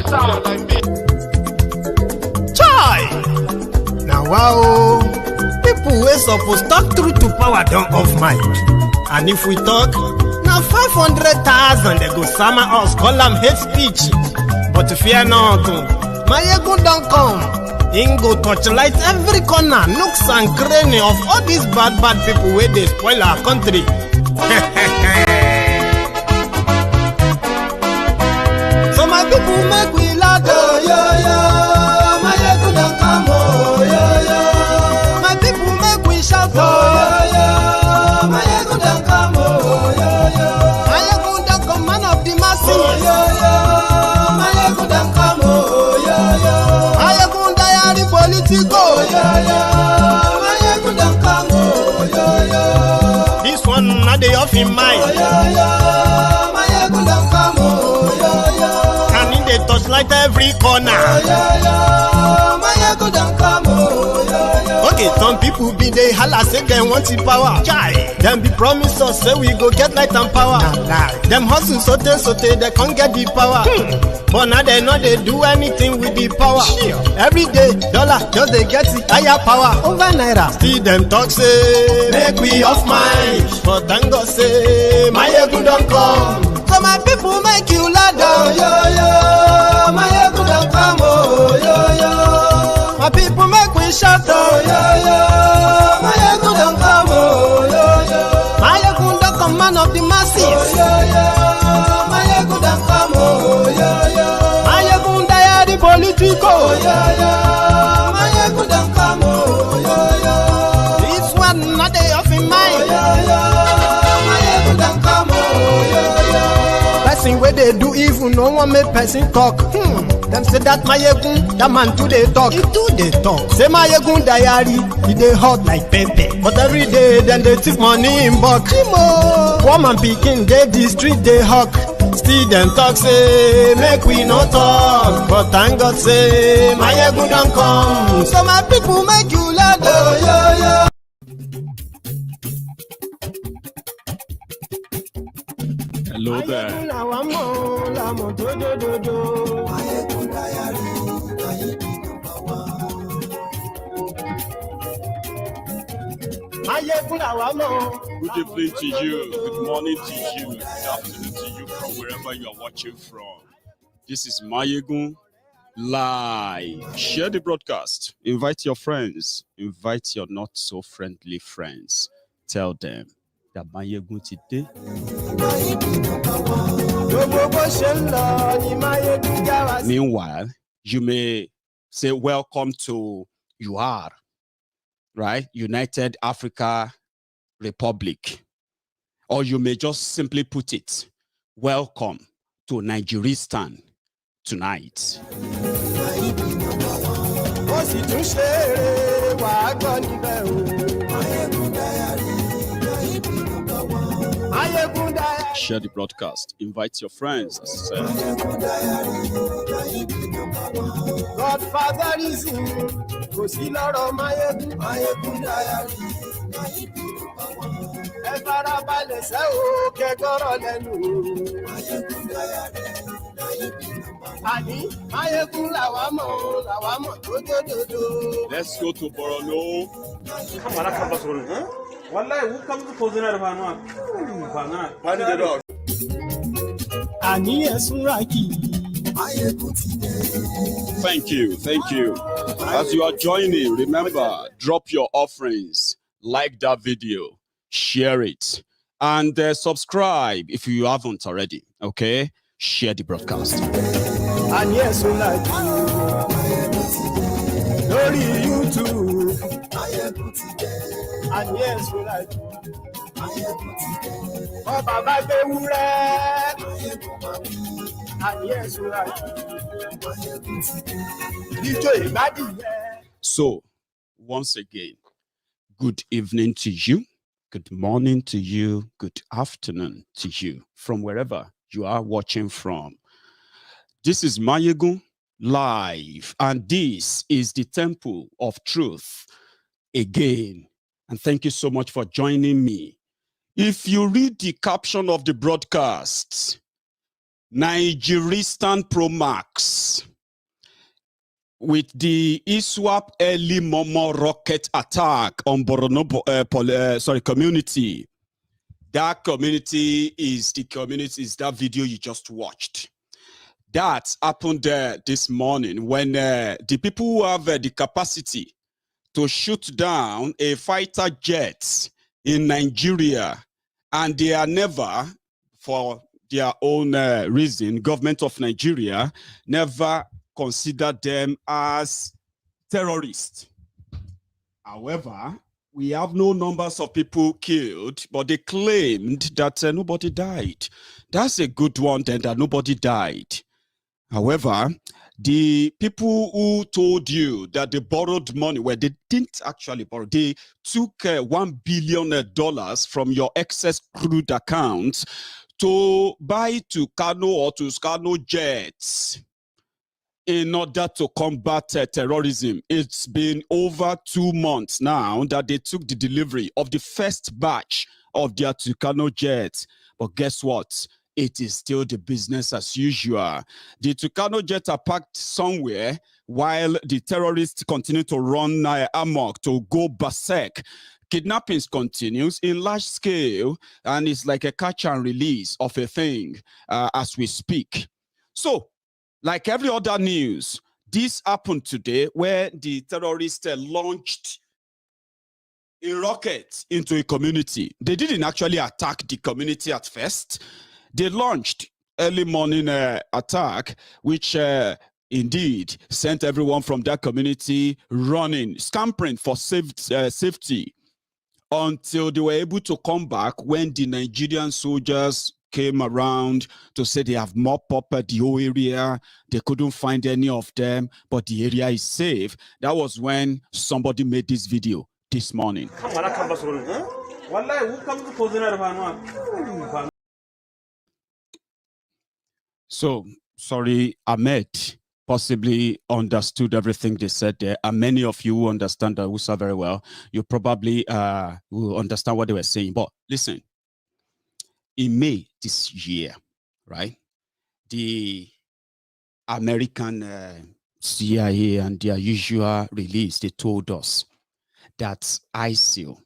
sound like me. Chai! Now wow, people wey suppose talk through to power don't off mic. And if we talk, now 500,000 they go summer us, call them hate speech. But fear not, Maiyegun don't come. Ingo touchlight every corner, nooks and cranny of all these bad people where they spoil our country. So my people make we laugh, oh yo yo. Maiyegun don't come, oh yo yo. My people make we shout, oh yo yo. Maiyegun don't come, oh yo yo. Maiyegun don't come, man of the masses, oh yo yo. Maiyegun don't come, oh yo yo. Maiyegun diary politico, oh yo yo. Maiyegun don't come, oh yo yo. This one not the off in mind, oh yo yo. Maiyegun don't come, oh yo yo. And in the touchlight every corner, oh yo yo. Maiyegun don't come, oh yo yo. Okay, some people be they holla say they want the power. Chai. Them be promise us say we go get light and power. Nah. Them hustle sote they can't get the power. But now they know they do anything with the power. Every day, dollar just they get the higher power over naira. Still them talk say make we off mind. But thank God say Maiyegun don't come. So my people make you laugh, oh yo yo. Maiyegun don't come, oh yo yo. My people make we shout, oh yo yo. Maiyegun don't come, oh yo yo. Maiyegun don't come, man of the masses, oh yo yo. Maiyegun don't come, oh yo yo. Maiyegun diary politico, oh yo yo. Maiyegun don't come, oh yo yo. This one not they off in mind, oh yo yo. Maiyegun don't come, oh yo yo. Person where they do evil, no one make person talk. Them say that Maiyegun, that man too they talk. He too they talk. Say Maiyegun diary, he they hot like pepper. But every day then they take money in bulk. Woman picking, they the street they hawk. Still them talk say make we no talk. But thank God say Maiyegun don't come. So my people make you laugh, oh yo yo. Hello there. Good evening to you, good morning to you, good afternoon to you from wherever you are watching from. This is Maiyegun Live. Share the broadcast, invite your friends, invite your not so friendly friends. Tell them that Maiyegun today. Meanwhile, you may say welcome to UR, right? United Africa Republic. Or you may just simply put it, welcome to Nigeristan tonight. Share the broadcast. Invite your friends. Godfather is in. Go see Lord of Maiyegun diary. Let's go to Borno. Thank you. As you are joining, remember, drop your offerings, like that video, share it, and subscribe if you haven't already. Okay, share the broadcast. And yes, we like you. YouTube. And yes, we like you. Oh, Baba, and yes, we like you. So, once again, good evening to you, good morning to you, good afternoon to you, from wherever you are watching from. This is Maiyegun Live, and this is the Temple of Truth again. And thank you so much for joining me. If you read the caption of the broadcast, Nigeristan Pro Max, with the ISWAP early Momo rocket attack on Borono community. That community is that video you just watched. That happened this morning when the people who have the capacity to shoot down a fighter jet in Nigeria, and they are never, for their own reason, government of Nigeria never considered them as terrorists. However, we have no numbers of people killed, but they claimed that nobody died. That's a good one, then, that nobody died. However, the people who told you that they borrowed money, well, they didn't actually borrow. They took $1 billion from your excess crude accounts to buy Tucano or Tuscano jets in order to combat terrorism. It's been over 2 months now that they took the delivery of the first batch of their Tucano jets. But guess what? It is still the business as usual. The Tucano jets are parked somewhere while the terrorists continue to run amok, to go berserk. Kidnappings continues in large scale, and it's like a catch and release of a thing as we speak. So, like every other news, this happened today where the terrorists launched a rocket into a community. They didn't actually attack the community at first. They launched early morning attack, which indeed sent everyone from that community running, scampering for safety, until they were able to come back when the Nigerian soldiers came around to say they have mopped up the whole area. They couldn't find any of them, but the area is safe. That was when somebody made this video this morning. So, sorry, Ahmed possibly understood everything they said there, and many of you who understand the Hausa very well, you probably will understand what they were saying. But listen, in May this year, right, the American CIA and their usual release, they told us that ISIL,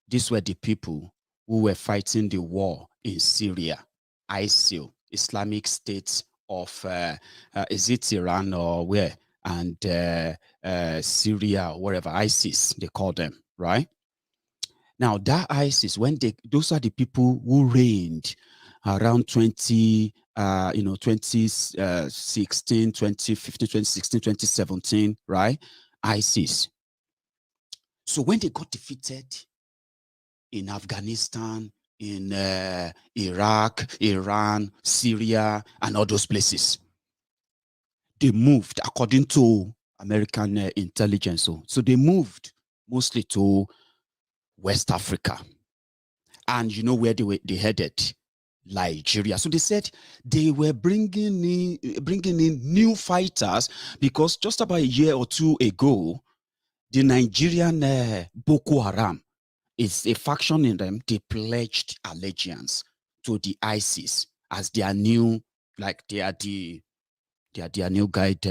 these were the people who were fighting the war in Syria. ISIL, Islamic State of, is it Iran or where? And Syria, or wherever, ISIS, they call them, right? Now, that ISIS, when those are the people who reigned around 2016, 2015, 2016, 2017, right? ISIS. So when they got defeated in Afghanistan, in Iraq, Iran, Syria, and all those places, they moved according to American intelligence. So they moved mostly to West Africa. And you know where they headed? Nigeria. So they said they were bringing in new fighters, because just about a year or two ago, the Nigerian Boko Haram, is a faction in them. They pledged allegiance to the ISIS as their new, like they are their new guide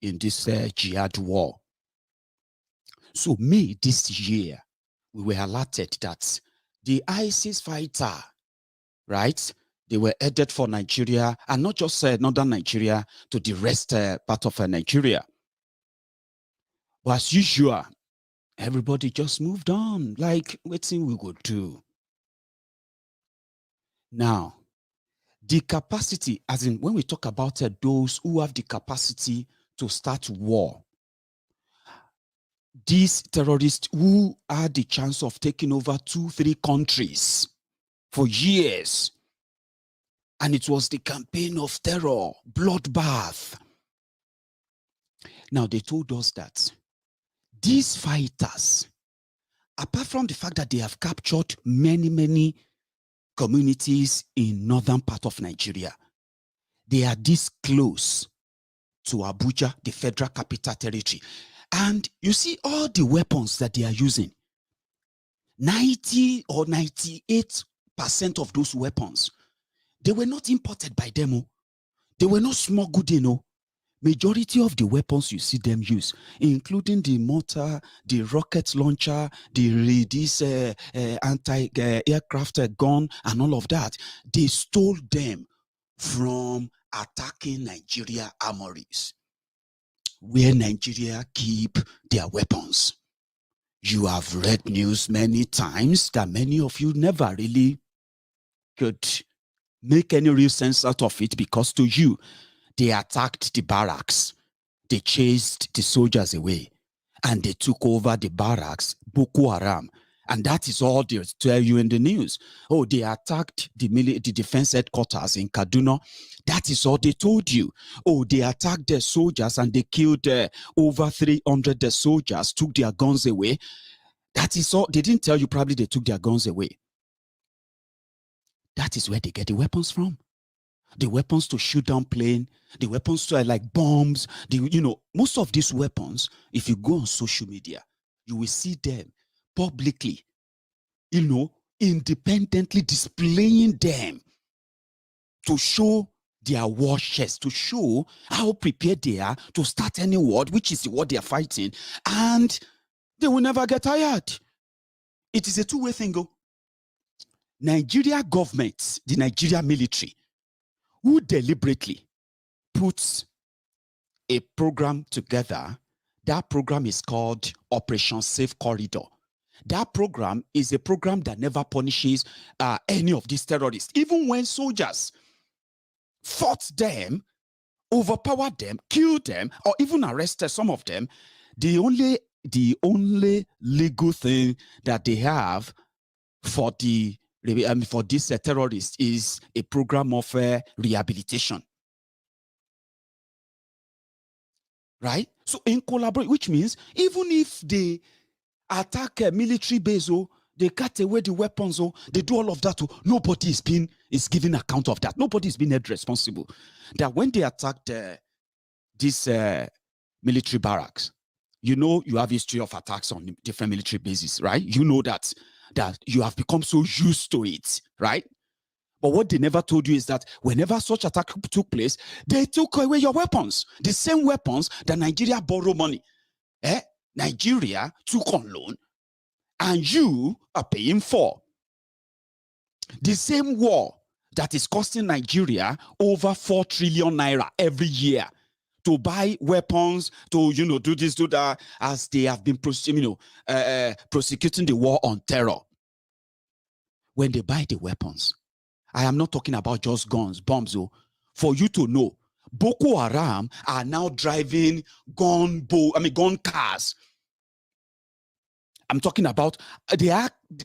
in this jihad war. So May this year, we were alerted that the ISIS fighter, right, they were headed for Nigeria, and not just northern Nigeria, to the rest part of Nigeria. But as usual, everybody just moved on, like, what thing we could do? Now, the capacity, as in when we talk about those who have the capacity to start war, these terrorists who had the chance of taking over 2-3 countries for years, and it was the campaign of terror, bloodbath. Now, they told us that these fighters, apart from the fact that they have captured many communities in northern part of Nigeria, they are this close to Abuja, the Federal Capital Territory. And you see all the weapons that they are using. 90 or 98% of those weapons, they were not imported by them. They were not smuggled in. Majority of the weapons you see them use, including the mortar, the rocket launcher, this anti-aircraft gun, and all of that, they stole them from attacking Nigeria armories, where Nigeria keep their weapons. You have read news many times that many of you never really could make any real sense out of it, because to you, they attacked the barracks, they chased the soldiers away, and they took over the barracks, Boko Haram. And that is all they tell you in the news. Oh, they attacked the defense headquarters in Kaduna. That is all they told you. Oh, they attacked the soldiers and they killed over 300 soldiers, took their guns away. That is all. They didn't tell you probably they took their guns away. That is where they get the weapons from. The weapons to shoot down plane, the weapons to like bombs, most of these weapons, if you go on social media, you will see them publicly, independently displaying them to show their war chest, to show how prepared they are to start any war, which is what they are fighting, and they will never get tired. It is a two-way thing. Nigeria government, the Nigeria military, who deliberately puts a program together. That program is called Operation Safe Corridor. That program is a program that never punishes any of these terrorists. Even when soldiers fought them, overpowered them, killed them, or even arrested some of them, the only legal thing that they have for these terrorists is a program of rehabilitation. Right? So in collaboration, which means even if they attack a military base, they cut away the weapons, they do all of that, nobody is giving account of that. Nobody is being held responsible. That when they attacked this military barracks, you have history of attacks on different military bases, right? You know that you have become so used to it, right? But what they never told you is that whenever such attack took place, they took away your weapons. The same weapons that Nigeria borrowed money. Nigeria took on loan, and you are paying for. The same war that is costing Nigeria over 4 trillion naira every year to buy weapons, to do this, do that, as they have been prosecuting the war on terror. When they buy the weapons, I am not talking about just guns, bombs. For you to know, Boko Haram are now driving gun cars. I'm talking about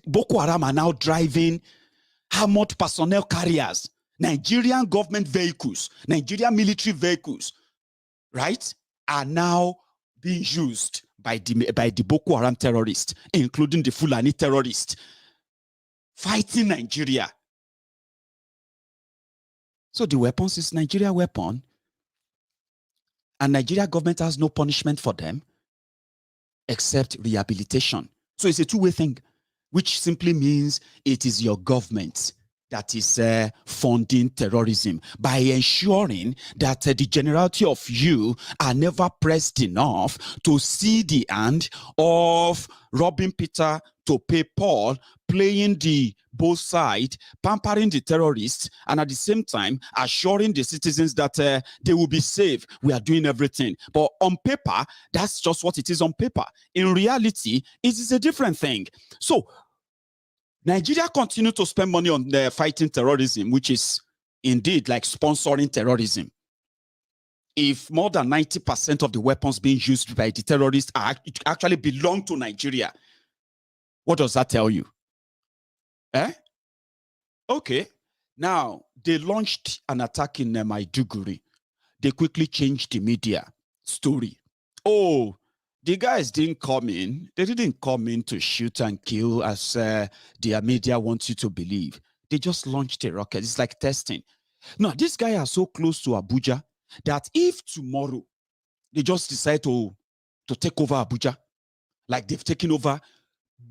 Boko Haram are now driving armored personnel carriers, Nigerian government vehicles, Nigerian military vehicles, right, are now being used by the Boko Haram terrorists, including the Fulani terrorists, fighting Nigeria. So the weapons is Nigeria weapon, and Nigeria government has no punishment for them except rehabilitation. So it's a two-way thing, which simply means it is your government that is funding terrorism by ensuring that the generality of you are never pressed enough to see the hand of robbing Peter to pay Paul, playing the both sides, pampering the terrorists, and at the same time assuring the citizens that they will be safe. We are doing everything. But on paper, that's just what it is on paper. In reality, it is a different thing. So Nigeria continue to spend money on fighting terrorism, which is indeed like sponsoring terrorism. If more than 90% of the weapons being used by the terrorists actually belong to Nigeria, what does that tell you? Okay. Now, they launched an attack in Maiduguri. They quickly changed the media story. Oh, the guys didn't come in. They didn't come in to shoot and kill as their media wants you to believe. They just launched a rocket. It's like testing. Now, these guys are so close to Abuja that if tomorrow they just decide to take over Abuja, like they've taken over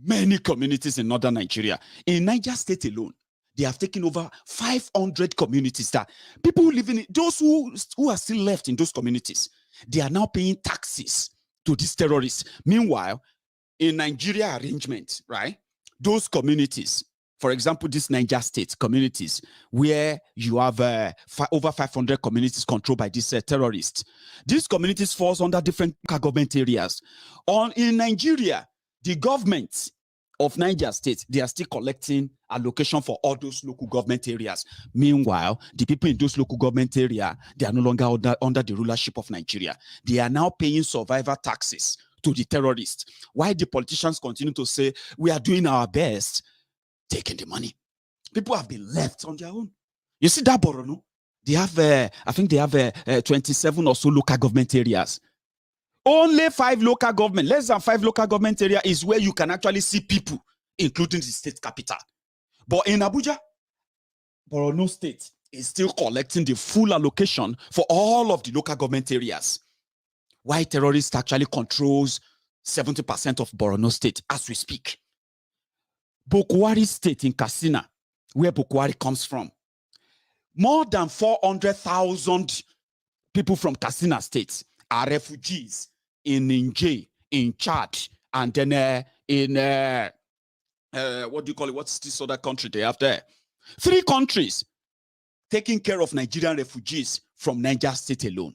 many communities in northern Nigeria, in Niger State alone, they have taken over 500 communities that people who live in it, those who are still left in those communities, they are now paying taxes to these terrorists. Meanwhile, in Nigeria arrangement, right, those communities, for example, these Niger State communities, where you have over 500 communities controlled by these terrorists, these communities falls under different government areas. In Nigeria, the government of Niger State, they are still collecting allocation for all those local government areas. Meanwhile, the people in those local government areas, they are no longer under the rulership of Nigeria. They are now paying survivor taxes to the terrorists. Why the politicians continue to say, we are doing our best, taking the money. People have been left on their own. You see that Borno? They have, I think they have 27 or so local government areas. Only 5 local government, less than 5 local government area is where you can actually see people, including the state capital. But in Abuja, Borno State is still collecting the full allocation for all of the local government areas. Why terrorists actually controls 70% of Borno State as we speak. Bokohari State in Katsina, where Bokohari comes from, more than 400,000 people from Katsina State are refugees in Niger, in Chad, and then in what do you call it? What's this other country they have there? 3 countries taking care of Nigerian refugees from Niger State alone.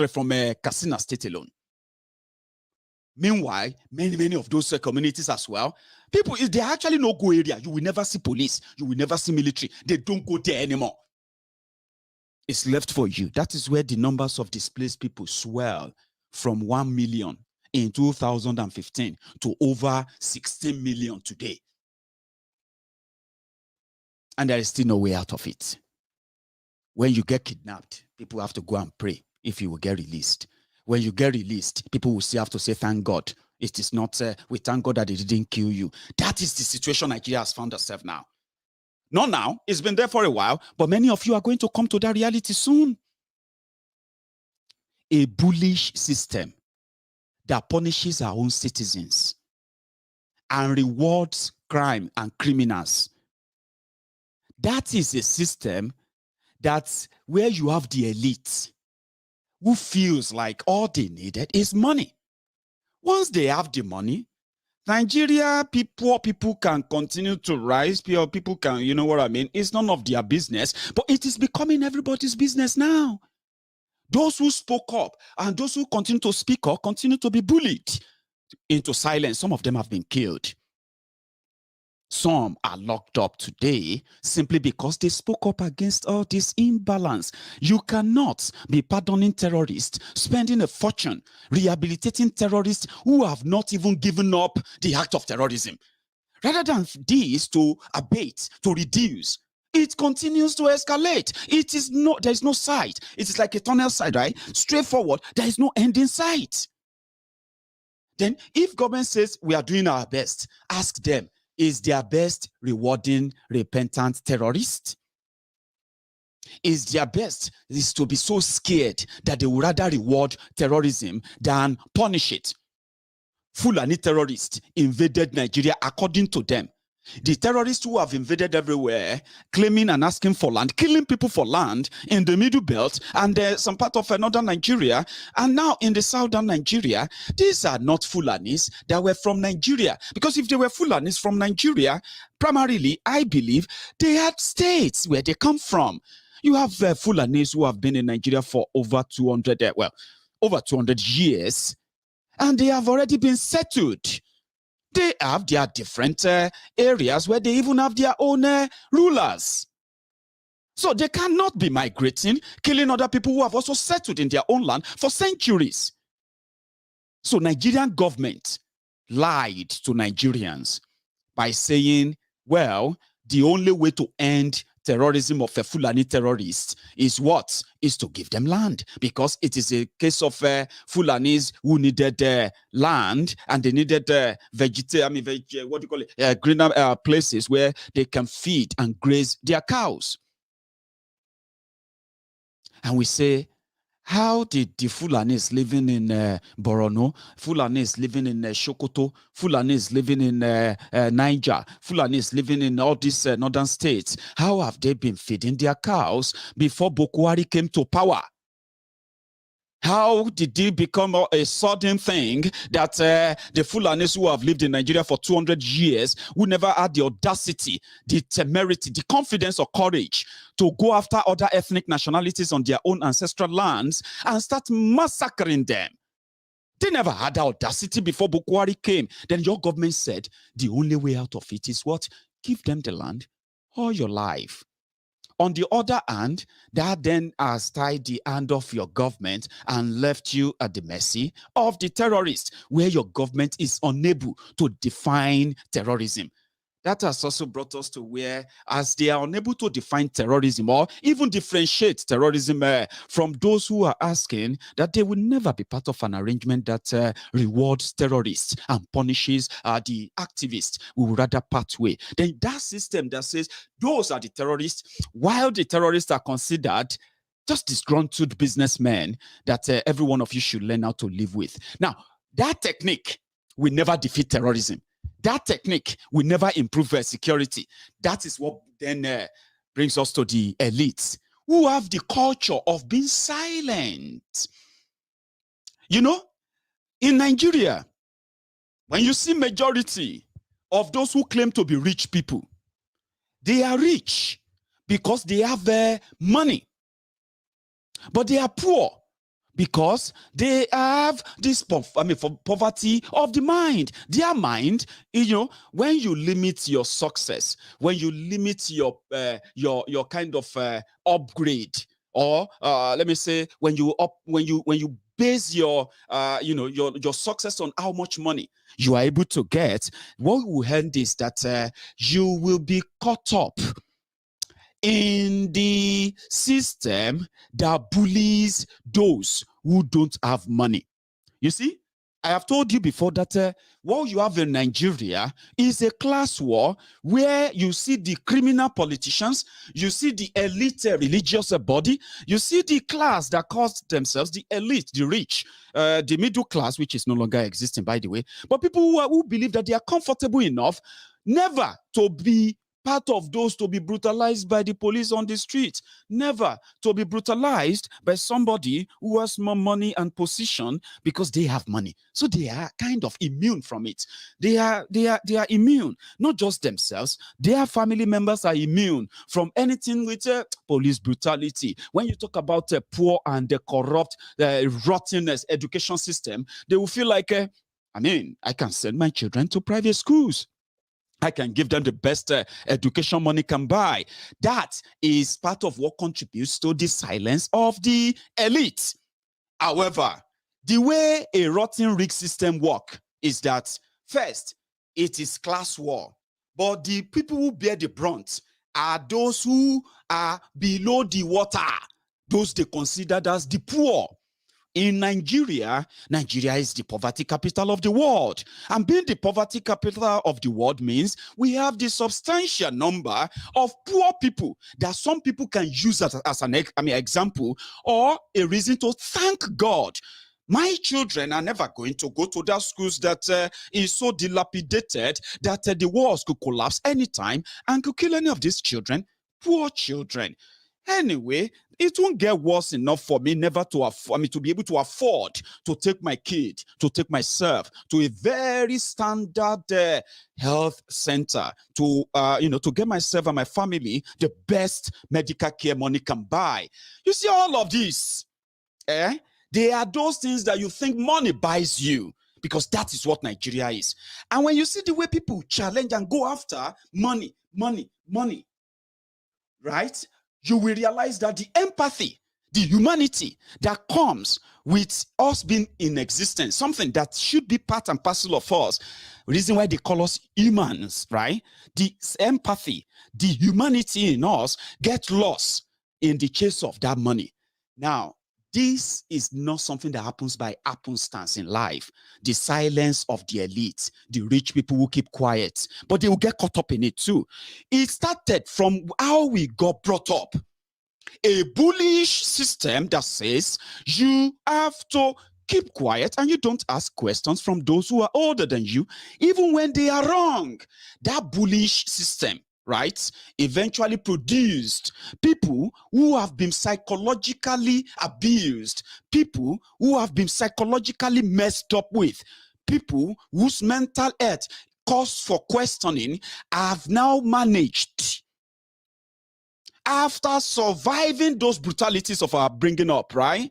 From Katsina State alone. Meanwhile, many of those communities as well, people, if they actually no go area, you will never see police, you will never see military. They don't go there anymore. It's left for you. That is where the numbers of displaced people swell from 1 million in 2015 to over 16 million today. And there is still no way out of it. When you get kidnapped, people have to go and pray if you will get released. When you get released, people will still have to say, thank God. It is not, we thank God that they didn't kill you. That is the situation Nigeria has found herself now. Not now, it's been there for a while, but many of you are going to come to that reality soon. A bullish system that punishes our own citizens and rewards crime and criminals. That is a system that's where you have the elite who feels like all they needed is money. Once they have the money, Nigeria, poor people can continue to rise. Poor people can, you know what I mean? It's none of their business, but it is becoming everybody's business now. Those who spoke up and those who continue to speak up continue to be bullied into silence. Some of them have been killed. Some are locked up today simply because they spoke up against all this imbalance. You cannot be pardoning terrorists, spending a fortune, rehabilitating terrorists who have not even given up the act of terrorism. Rather than this to abate, to reduce, it continues to escalate. There is no sight. It is like a tunnel side, right? Straightforward. There is no end in sight. Then if government says we are doing our best, ask them, is their best rewarding repentant terrorists? Is their best is to be so scared that they would rather reward terrorism than punish it? Fulani terrorists invaded Nigeria according to them. The terrorists who have invaded everywhere, claiming and asking for land, killing people for land in the Middle Belt and some part of northern Nigeria, and now in the southern Nigeria, these are not Fulanis that were from Nigeria. Because if they were Fulanis from Nigeria, primarily, I believe, they had states where they come from. You have Fulanis who have been in Nigeria for over 200 years, and they have already been settled. They have their different areas where they even have their own rulers. So they cannot be migrating, killing other people who have also settled in their own land for centuries. So Nigerian government lied to Nigerians by saying, well, the only way to end terrorism of a Fulani terrorist is what? Is to give them land, because it is a case of Fulanis who needed land and they needed greener places where they can feed and graze their cows. And we say, How did the Fulanis living in Borono, Fulanis living in Sokoto, Fulanis living in Niger, Fulanis living in all these northern states, how have they been feeding their cows before Bokohari came to power? How did it become a sudden thing that the Fulanis who have lived in Nigeria for 200 years, who never had the audacity, the temerity, the confidence or courage to go after other ethnic nationalities on their own ancestral lands and start massacring them? They never had the audacity before Bokohari came. Then your government said the only way out of it is what? Give them the land or your life. On the other hand, that then has tied the hand of your government and left you at the mercy of the terrorists, where your government is unable to define terrorism. That has also brought us to where, as they are unable to define terrorism or even differentiate terrorism from those who are asking that they will never be part of an arrangement that rewards terrorists and punishes the activists, we would rather part way. Then that system that says those are the terrorists, while the terrorists are considered just disgruntled businessmen that every one of you should learn how to live with. Now, that technique will never defeat terrorism. That technique will never improve security. That is what then brings us to the elites who have the culture of being silent. You know, in Nigeria, when you see majority of those who claim to be rich people, they are rich because they have money, but they are poor because they have this poverty of the mind. Their mind, you know, when you limit your success, when you limit your kind of upgrade, or let me say, when you base your your success on how much money you are able to get, what will end is that you will be caught up in the system that bullies those who don't have money. You see, I have told you before that what you have in Nigeria is a class war where you see the criminal politicians, you see the elite religious body, you see the class that calls themselves the elite, the rich, the middle class, which is no longer existing, by the way, but people who believe that they are comfortable enough never to be part of those to be brutalized by the police on the street, never to be brutalized by somebody who has more money and position because they have money. So they are kind of immune from it. They are immune, not just themselves. Their family members are immune from anything with police brutality. When you talk about the poor and the corrupt, rotten education system, they will feel like, I can send my children to private schools. I can give them the best education money can buy. That is part of what contributes to the silence of the elite. However, the way a rotten rig system works is that, first, it is class war. But the people who bear the brunt are those who are below the water, those they considered as the poor. In Nigeria, Nigeria is the poverty capital of the world. And being the poverty capital of the world means we have the substantial number of poor people that some people can use as an example or a reason to thank God. My children are never going to go to that schools that is so dilapidated that the walls could collapse anytime and could kill any of these children, poor children. Anyway, it won't get worse enough for me never to to be able to afford to take my kid, to take myself to a very standard health center to to get myself and my family the best medical care money can buy. You see, all of this, they are those things that you think money buys you, because that is what Nigeria is. And when you see the way people challenge and go after money, right? You will realize that the empathy, the humanity that comes with us being in existence, something that should be part and parcel of us, reason why they call us humans, right? The empathy, the humanity in us gets lost in the chase of that money. Now, this is not something that happens by happenstance in life. The silence of the elite, the rich people who keep quiet, but they will get caught up in it too. It started from how we got brought up. A bullish system that says you have to keep quiet and you don't ask questions from those who are older than you, even when they are wrong. That bullish system, right, eventually produced people who have been psychologically abused, people who have been psychologically messed up with, people whose mental health cause for questioning have now managed, after surviving those brutalities of our bringing up, right?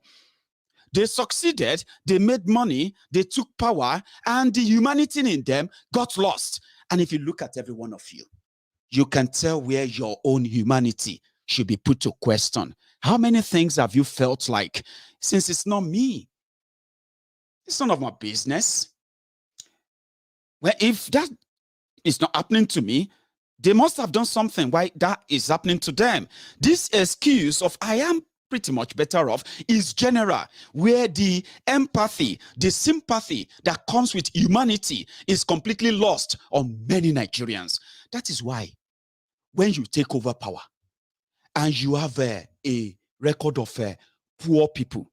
They succeeded, they made money, they took power, and the humanity in them got lost. And if you look at every one of you, you can tell where your own humanity should be put to question. How many things have you felt like, since it's not me, it's none of my business? Well, if that is not happening to me, they must have done something why that is happening to them. This excuse of I am pretty much better off is general, where the empathy, the sympathy that comes with humanity is completely lost on many Nigerians. That is why when you take over power and you have a record of poor people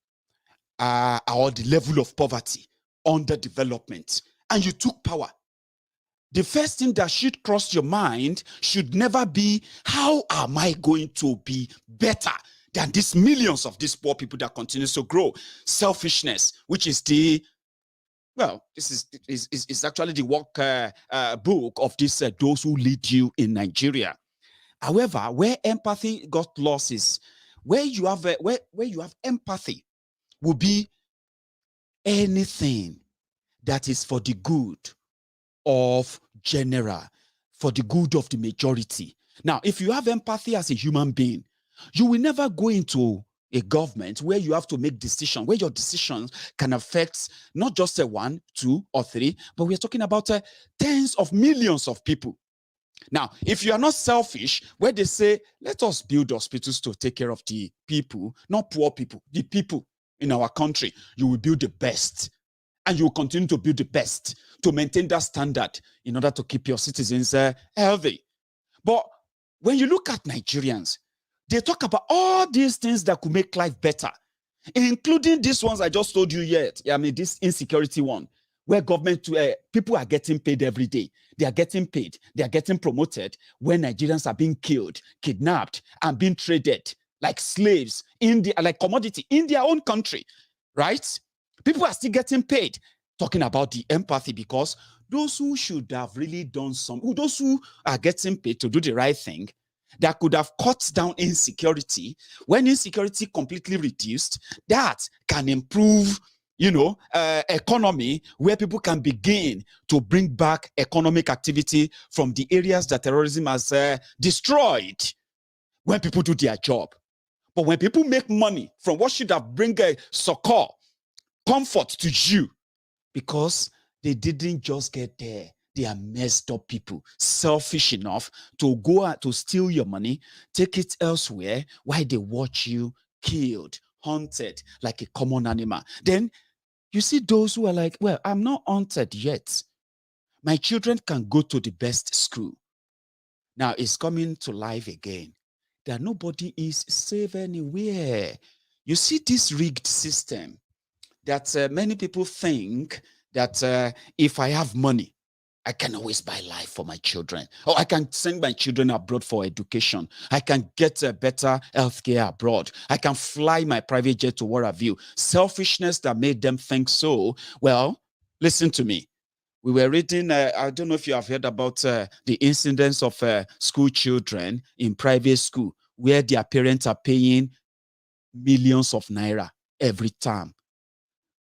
or the level of poverty, underdevelopment, and you took power, the first thing that should cross your mind should never be, how am I going to be better than these millions of these poor people that continues to grow? Selfishness, which is the, well, this is actually the work book of this those who lead you in Nigeria. However, where empathy got lost is where you have where you have empathy will be anything that is for the good of general, for the good of the majority. Now, if you have empathy as a human being, you will never go into a government where you have to make decisions, where your decisions can affect not just a 1, 2, or 3, but we're talking about tens of millions of people. Now, if you are not selfish, where they say, let us build hospitals to take care of the people, not poor people, the people in our country, you will build the best. And you will continue to build the best to maintain that standard in order to keep your citizens healthy. But when you look at Nigerians, they talk about all these things that could make life better, including these ones I just told you yet. I mean, this insecurity one, where government, people are getting paid every day. They are getting paid. They are getting promoted when Nigerians are being killed, kidnapped, and being traded like slaves, like commodity in their own country, right? People are still getting paid. Talking about the empathy, because those who should have really done those who are getting paid to do the right thing, that could have cut down insecurity. When insecurity completely reduced, that can improve, economy, where people can begin to bring back economic activity from the areas that terrorism has destroyed. When people do their job. But when people make money from what should have bring a succor, comfort to you, because they didn't just get there. They are messed up people, selfish enough to go out to steal your money, take it elsewhere, while they watch you killed, hunted like a common animal. Then you see those who are like, well, I'm not hunted yet. My children can go to the best school. Now it's coming to life again, that nobody is safe anywhere. You see this rigged system that many people think that if I have money, I can always buy life for my children, or I can send my children abroad for education. I can get a better healthcare abroad. I can fly my private jet to where have you. Selfishness that made them think so. Well, listen to me. We were reading, I don't know if you have heard about the incidents of school children in private school, where their parents are paying millions of naira every term,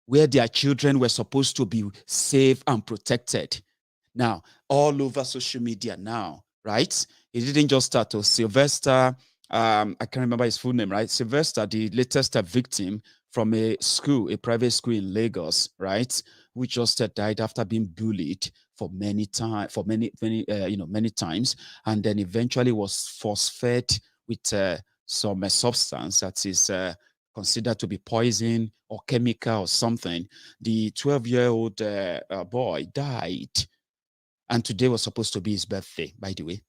where their children were supposed to be safe and protected. Now, all over social media now, right? It didn't just start to Sylvester, I can't remember his full name, right? Sylvester, the latest victim from a school, a private school in Lagos, right? Which just died after being bullied for many times, many times, and then eventually was force-fed with some substance that is considered to be poison or chemical or something. The 12-year-old boy died, and today was supposed to be his birthday, by the way.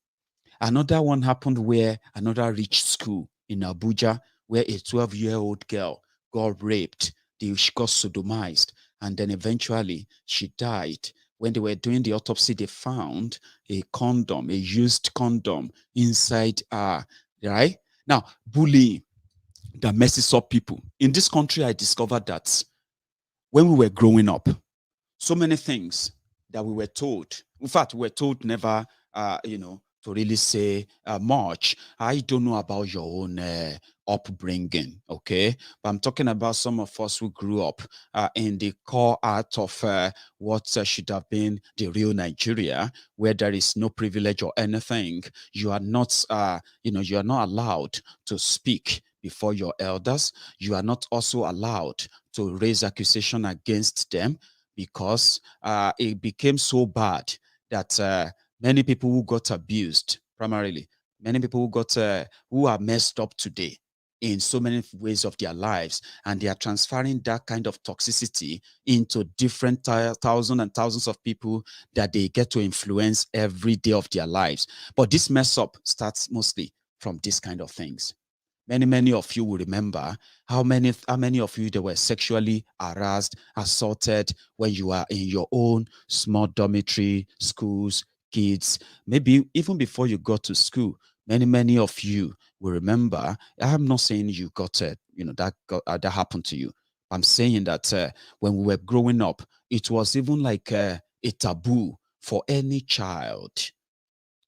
Another one happened where another rich school in Abuja, where a 12-year-old girl got raped. She got sodomized, and then eventually she died. When they were doing the autopsy, they found a condom, a used condom inside her, right? Now, bullying that messes up people. In this country, I discovered that when we were growing up, so many things that we were told. In fact, we were told never, to really say much. I don't know about your own upbringing, okay? But I'm talking about some of us who grew up in the core art of what should have been the real Nigeria, where there is no privilege or anything. You are not, you are not allowed to speak before your elders. You are not also allowed to raise accusation against them, because it became so bad that many people who got abused, primarily, many people who got who are messed up today in so many ways of their lives, and they are transferring that kind of toxicity into different thousands and thousands of people that they get to influence every day of their lives. But this mess up starts mostly from this kind of things. Many of you will remember how many of you that were sexually harassed, assaulted when you are in your own small dormitory, schools, kids, maybe even before you got to school. Many of you will remember. I'm not saying you got that happened to you. I'm saying that when we were growing up, it was even like a taboo for any child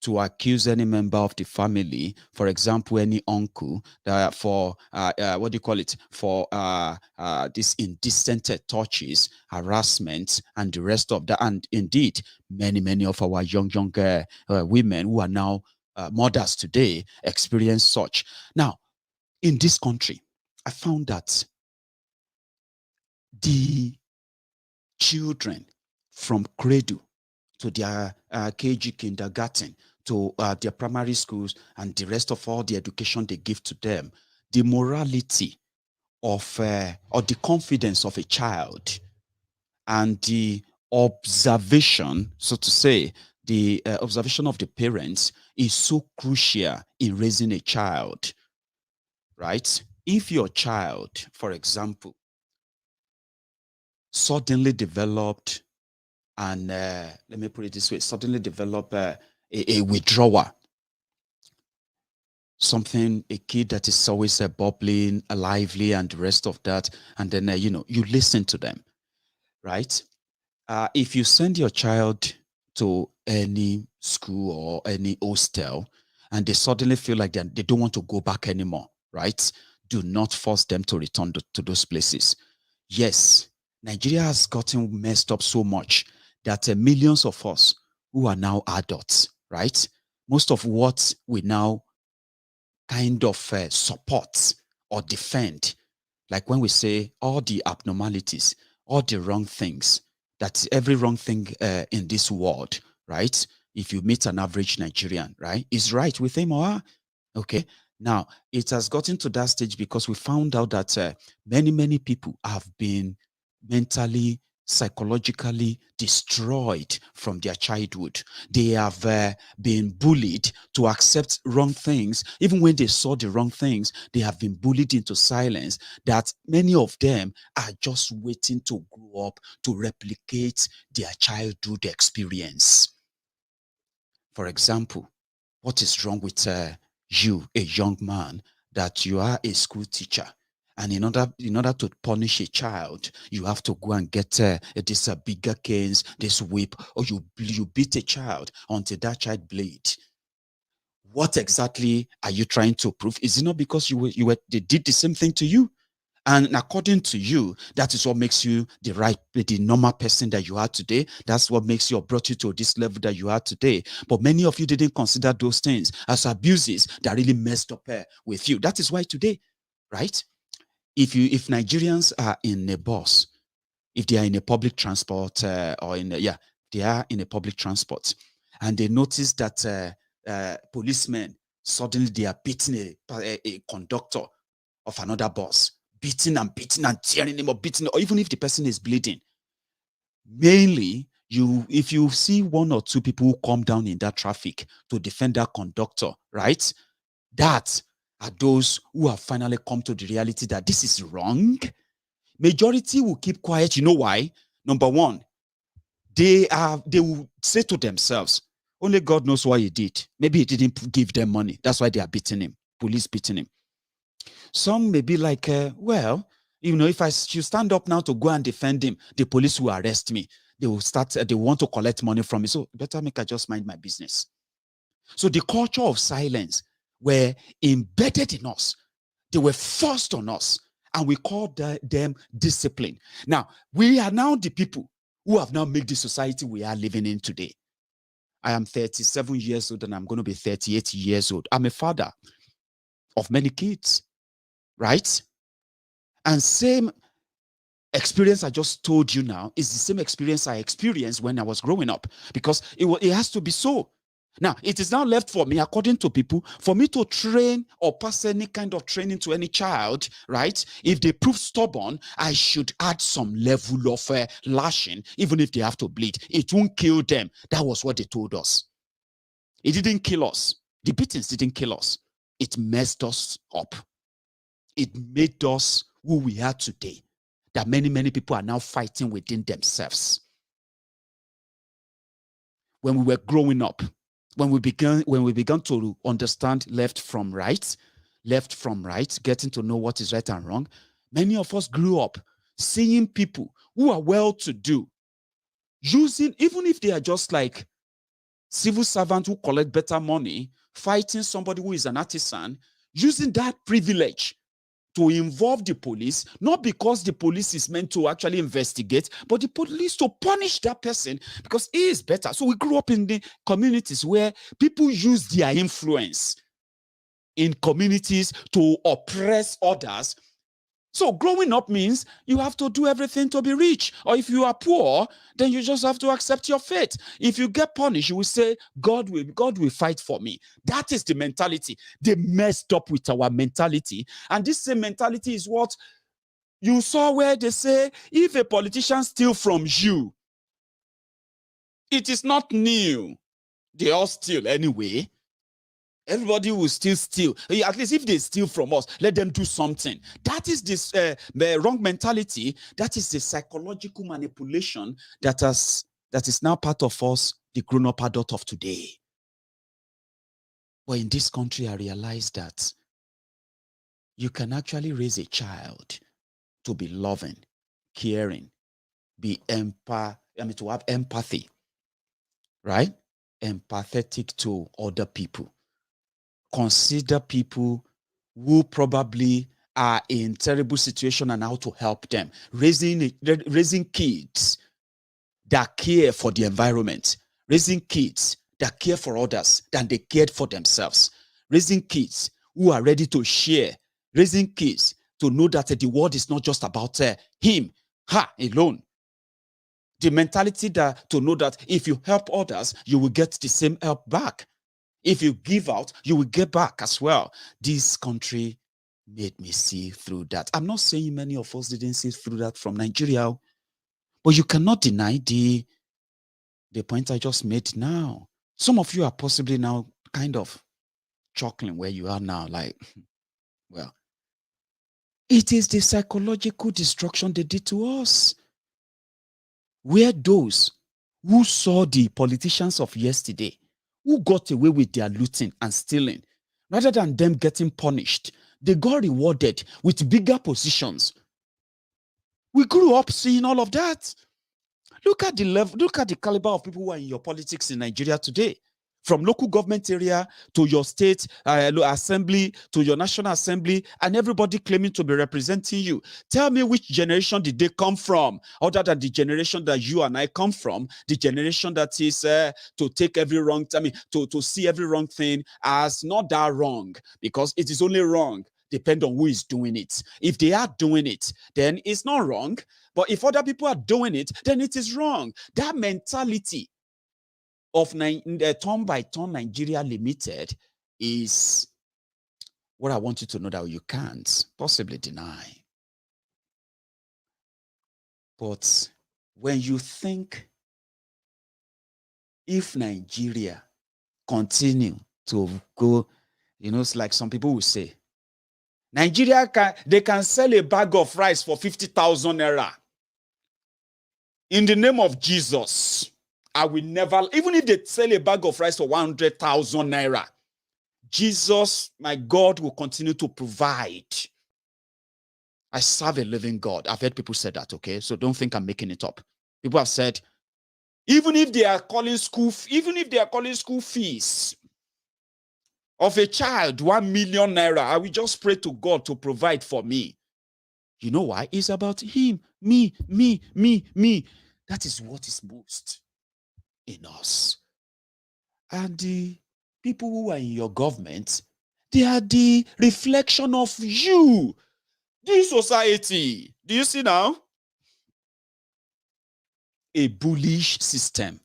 to accuse any member of the family, for example, any uncle, for what do you call it, for this indecent touches, harassment, and the rest of that. And indeed, many of our young women who are now mothers today experience such. Now, in this country, I found that the children from cradle to their KG kindergarten, to their primary schools, and the rest of all the education they give to them, the morality of or the confidence of a child, and the observation, so to say, the observation of the parents is so crucial in raising a child, right? If your child, for example, suddenly developed, and let me put it this way, suddenly develop a withdrawal, something, a kid that is always bubbling, lively, and the rest of that, and then, you listen to them, right? If you send your child to any school or any hostel, and they suddenly feel like they don't want to go back anymore, right? Do not force them to return to those places. Yes, Nigeria has gotten messed up so much that millions of us who are now adults, right? Most of what we now kind of support or defend, like when we say all the abnormalities, all the wrong things, that's every wrong thing in this world, right? If you meet an average Nigerian, right, is right with him or her. Okay. Now, it has gotten to that stage because we found out that many people have been mentally, psychologically destroyed from their childhood. They have been bullied to accept wrong things. Even when they saw the wrong things, they have been bullied into silence, that many of them are just waiting to grow up to replicate their childhood experience. For example, what is wrong with you, a young man, that you are a school teacher, and in order to punish a child, you have to go and get this bigger canes, this whip, or you beat a child until that child bleed? What exactly are you trying to prove? Is it not because they did the same thing to you? And according to you, that is what makes you the normal person that you are today. That's what makes you or brought you to this level that you are today. But many of you didn't consider those things as abuses that really messed up with you. That is why today, right? If Nigerians are in a bus, if they are in a public transport they are in a public transport, and they notice that policemen suddenly they are beating a conductor of another bus, beating and tearing him up, beating, or even if the person is bleeding. Mainly, if you see one or two people who come down in that traffic to defend that conductor, right? That are those who have finally come to the reality that this is wrong. Majority will keep quiet. You know why? Number one, they will say to themselves, only God knows what he did. Maybe he didn't give them money. That's why they are beating him. Police beating him. Some may be like, well, if I should stand up now to go and defend him, the police will arrest me. They will start, they want to collect money from me. So better make I just mind my business. So the culture of silence were embedded in us. They were forced on us. And we call them discipline. Now, we are now the people who have now made the society we are living in today. I am 37 years old and I'm going to be 38 years old. I'm a father of many kids, right? And same experience I just told you now is the same experience I experienced when I was growing up, because it has to be so. Now, it is now left for me, according to people, for me to train or pass any kind of training to any child, right? If they prove stubborn, I should add some level of lashing, even if they have to bleed. It won't kill them. That was what they told us. It didn't kill us. The beatings didn't kill us. It messed us up. It made us who we are today, that many, many people are now fighting within themselves. When we were growing up, when we began to understand left from right, getting to know what is right and wrong, many of us grew up seeing people who are well-to-do using, even if they are just like civil servants who collect better money, fighting somebody who is an artisan, using that privilege to involve the police, not because the police is meant to actually investigate, but the police to punish that person because he is better. So we grew up in the communities where people use their influence in communities to oppress others. So growing up means you have to do everything to be rich. Or if you are poor, then you just have to accept your fate. If you get punished, you will say, God will fight for me. That is the mentality. They messed up with our mentality. And this same mentality is what you saw where they say, if a politician steals from you, it is not new. They all steal anyway. Everybody will still steal. At least if they steal from us, let them do something. That is this wrong mentality. That is the psychological manipulation that is now part of us, the grown-up adult of today. But in this country, I realized that you can actually raise a child to be loving, caring, to have empathy, right? Empathetic to other people. Consider people who probably are in terrible situation and how to help them. Raising kids that care for the environment. Raising kids that care for others than they cared for themselves. Raising kids who are ready to share. Raising kids to know that the world is not just about him, her alone. The mentality to know that if you help others, you will get the same help back. If you give out, you will get back as well. This country made me see through that. I'm not saying many of us didn't see through that from Nigeria, but you cannot deny the point I just made now. Some of you are possibly now kind of chuckling where you are now, like, well, it is the psychological destruction they did to us. Where those who saw the politicians of yesterday, who got away with their looting and stealing, rather than them getting punished, they got rewarded with bigger positions. We grew up seeing all of that. Look at the level, look at the caliber of people who are in your politics in Nigeria today. From local government area to your state assembly to your national assembly, and everybody claiming to be representing you. Tell me, which generation did they come from, other than the generation that you and I come from, the generation that is to take every wrong, to see every wrong thing as not that wrong, because it is only wrong depend on who is doing it. If they are doing it, then it's not wrong. But if other people are doing it, then it is wrong. That mentality of turn by turn Nigeria Limited is what I want you to know that you can't possibly deny. But when you think if Nigeria continue to go, it's like some people will say, Nigeria can sell a bag of rice for 50,000 naira. In the name of Jesus, I will never, even if they sell a bag of rice for 100,000 naira, Jesus, my God, will continue to provide. I serve a living God. I've heard people say that, okay? So don't think I'm making it up. People have said, even if they are calling school fees of a child 1 million naira, I will just pray to God to provide for me. You know why? It's about him, me. That is what is most in us. And the people who are in your government, they are the reflection of you, this society. Do you see now? A bullish system.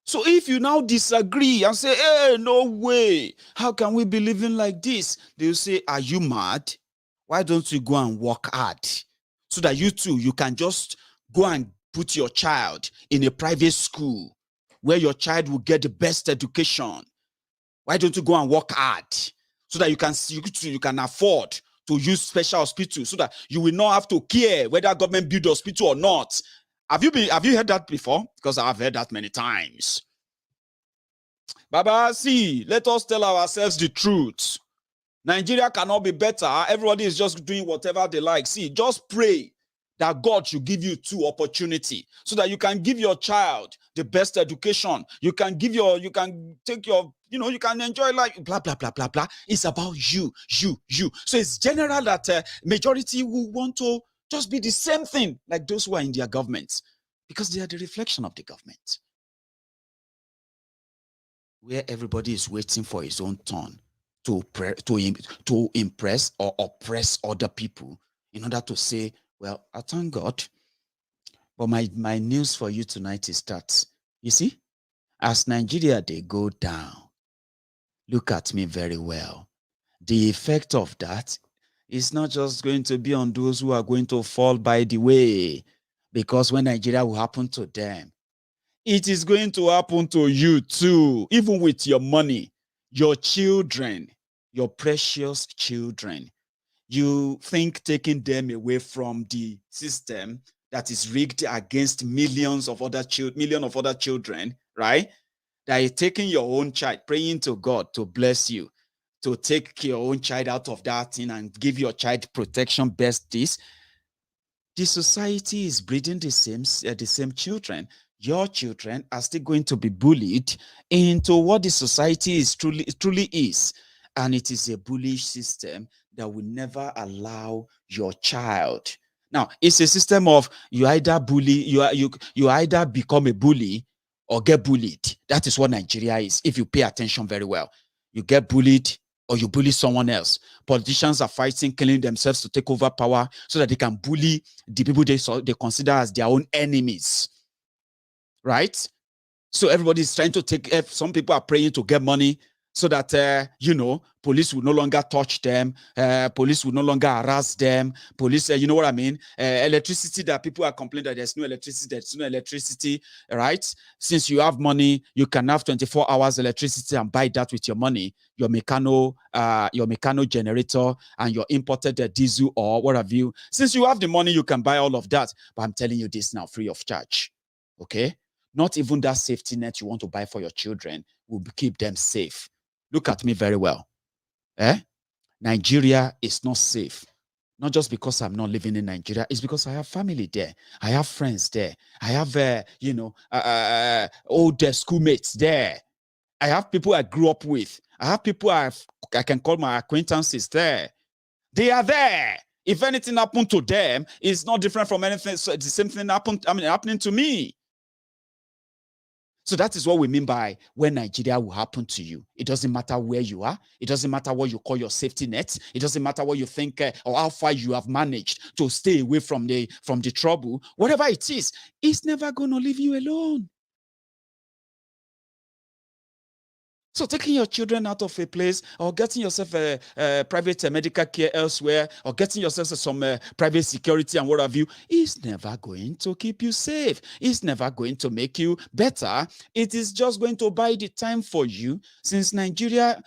So if you now disagree and say, hey, no way, how can we be living like this? They'll say, are you mad? Why don't you go and work hard? So that you too, you can just go and put your child in a private school where your child will get the best education. Why don't you go and work hard so that you can afford to use special hospital so that you will not have to care whether government build hospital or not? Have you heard that before? Because I've heard that many times. Baba, see, let us tell ourselves the truth. Nigeria cannot be better. Everybody is just doing whatever they like. See, just pray that God should give you two opportunity so that you can give your child the best education. You can take your, you can enjoy life, blah, blah, blah, blah, blah. It's about you. So it's general that majority will want to just be the same thing like those who are in their governments because they are the reflection of the government. Where everybody is waiting for his own turn to impress or oppress other people in order to say, well, I thank God. But my news for you tonight is that, you see, as Nigeria, they go down, look at me very well. The effect of that is not just going to be on those who are going to fall by the way, because when Nigeria will happen to them, it is going to happen to you too, even with your money, your children, your precious children. You think taking them away from the system that is rigged against millions of other children, right? That is taking your own child, praying to God to bless you, to take your own child out of that thing and give your child protection, best this. The society is breeding the same children. Your children are still going to be bullied into what the society is truly is. And it is a bullish system that will never allow your child. Now, it's a system of you either become a bully or get bullied. That is what Nigeria is, if you pay attention very well. You get bullied or you bully someone else. Politicians are fighting, killing themselves to take over power so that they can bully the people they consider as their own enemies. Right? So everybody is trying to take, some people are praying to get money so that, police will no longer touch them. Police will no longer harass them. Police, you know what I mean? Electricity, that people are complaining that there's no electricity, right? Since you have money, you can have 24 hours electricity and buy that with your money, your mechano generator and your imported diesel or what have you. Since you have the money, you can buy all of that. But I'm telling you this now, free of charge, okay? Not even that safety net you want to buy for your children will keep them safe. Look at me very well. Nigeria is not safe. Not just because I'm not living in Nigeria, it's because I have family there. I have friends there. I have, old schoolmates there. I have people I grew up with. I have people I can call my acquaintances there. They are there. If anything happened to them, it's not different from anything. So it's the same thing happening to me. So that is what we mean by when Nigeria will happen to you. It doesn't matter where you are. It doesn't matter what you call your safety net. It doesn't matter what you think or how far you have managed to stay away from the trouble. Whatever it is, it's never going to leave you alone. So taking your children out of a place or getting yourself a private medical care elsewhere or getting yourself some private security and what have you is never going to keep you safe. It's never going to make you better. It is just going to buy the time for you, since Nigerian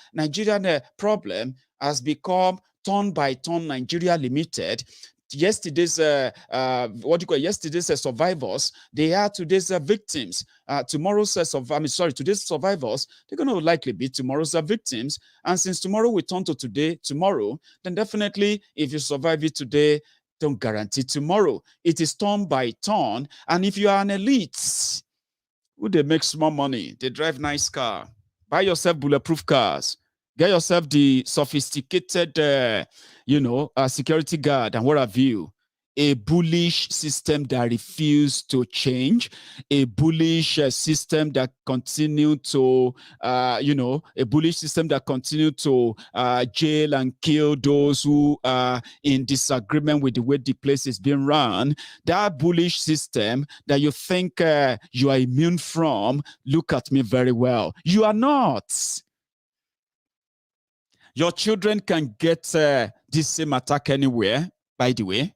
problem has become turn by turn Nigeria Limited. Yesterday's yesterday's survivors, they are today's victims. Tomorrow's today's survivors, they're going to likely be tomorrow's victims. And since tomorrow we turn to tomorrow, then definitely if you survive it today, don't guarantee tomorrow. It is turn by turn. And if you are an elite, who they make small money, they drive nice car, buy yourself bulletproof cars, get yourself the sophisticated, security guard and what have you. A bullish system that refused to change, a bullish system that continued to, a bullish system that continued to jail and kill those who are in disagreement with the way the place is being run. That bullish system that you think you are immune from, look at me very well. You are not. Your children can get this same attack anywhere, by the way.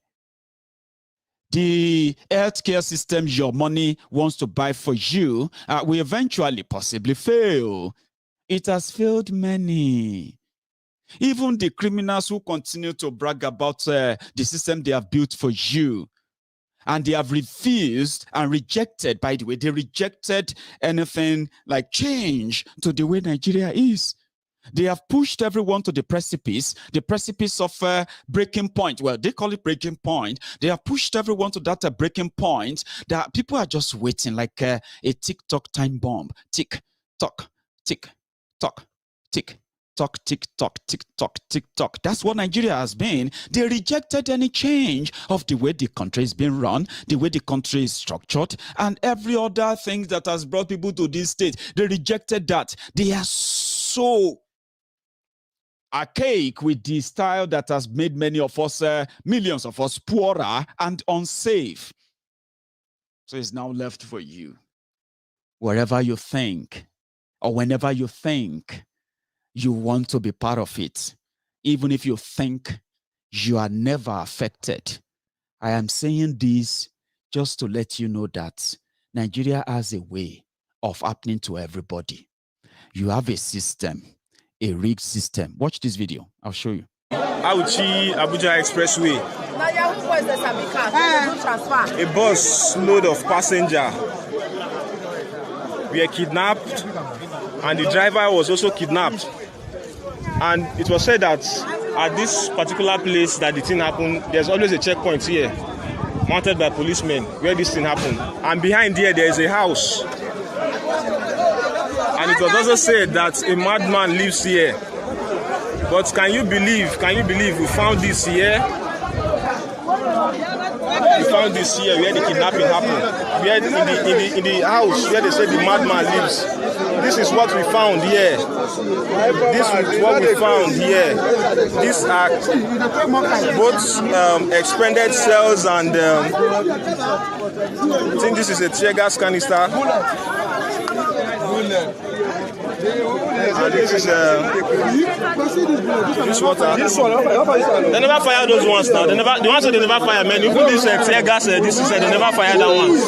The healthcare system your money wants to buy for you will eventually possibly fail. It has failed many. Even the criminals who continue to brag about the system they have built for you, and they have refused and rejected, by the way, they rejected anything like change to the way Nigeria is. They have pushed everyone to the precipice of breaking point. Well, they call it breaking point. They have pushed everyone to that breaking point that people are just waiting like a tick-tock time bomb. Tick-tock, tick-tock, tick-tock, tick-tock, tick-tock, tick-tock. That's what Nigeria has been. They rejected any change of the way the country is being run, the way the country is structured, and every other thing that has brought people to this state. They rejected that. They are so archaic with the style that has made many of us, millions of us, poorer and unsafe. So it's now left for you. Wherever you think, or whenever you think you want to be part of it, even if you think you are never affected. I am saying this just to let you know that Nigeria has a way of happening to everybody. You have a system, a rigged system. Watch this video. I'll show you. Abuja Expressway. A bus load of passengers were kidnapped, and the driver was also kidnapped. And it was said that at this particular place that the thing happened, there's always a checkpoint here, mounted by policemen, where this thing happened. And behind there is a house. And it was also said that a madman lives here. But can you believe we found this here? We found this here where the kidnapping happened. Where in the house where they say the madman lives. This is what we found here. This is what we found here. These are both expanded cells and I think this is a tear gas canister. And this is this water. They never fire those ones now. The ones that they never fire, man. Even this tear gas, this is they never fire that one.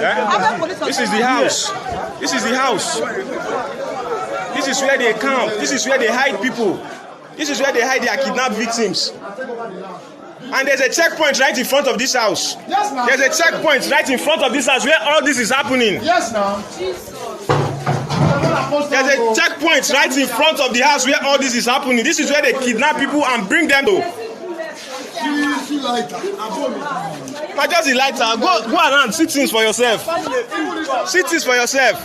Yeah? This is the house. This is the house. This is where they camp. This is where they hide people. This is where they hide their kidnapped victims. And there's a checkpoint right in front of this house. Yes, ma'am. There's a checkpoint right in front of this house where all this is happening. Yes, ma'am. There's a checkpoint right in front of the house where all this is happening. This is where they kidnap people and bring them to. Not just the lighter. Go around, see things for yourself. See things for yourself.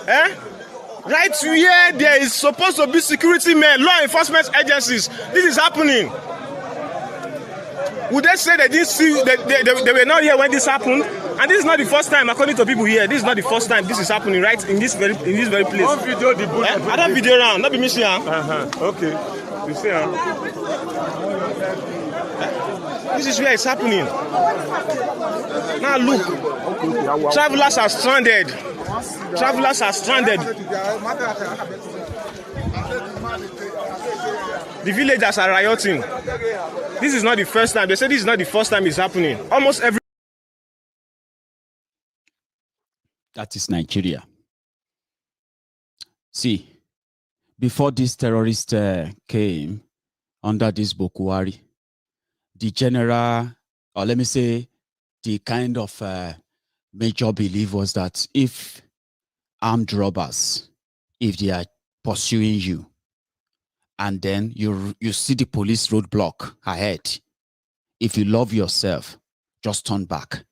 Eh? Right where there is supposed to be security men, law enforcement agencies. This is happening. Would they say they didn't see, they were not here when this happened? And this is not the first time, according to people here, this is not the first time this is happening, right? In this very place. One video, the bullet. I don't video around, not be missing. Okay. You see, This is where it's happening. Now look, travelers are stranded. Travelers are stranded. The villagers are rioting. This is not the first time. They say this is not the first time it's happening. Almost every. That is Nigeria. See, before this terrorist came, under this Bokohari. The general, or let me say, the kind of major belief was that if armed robbers, if they are pursuing you, and then you see the police roadblock ahead, if you love yourself, just turn back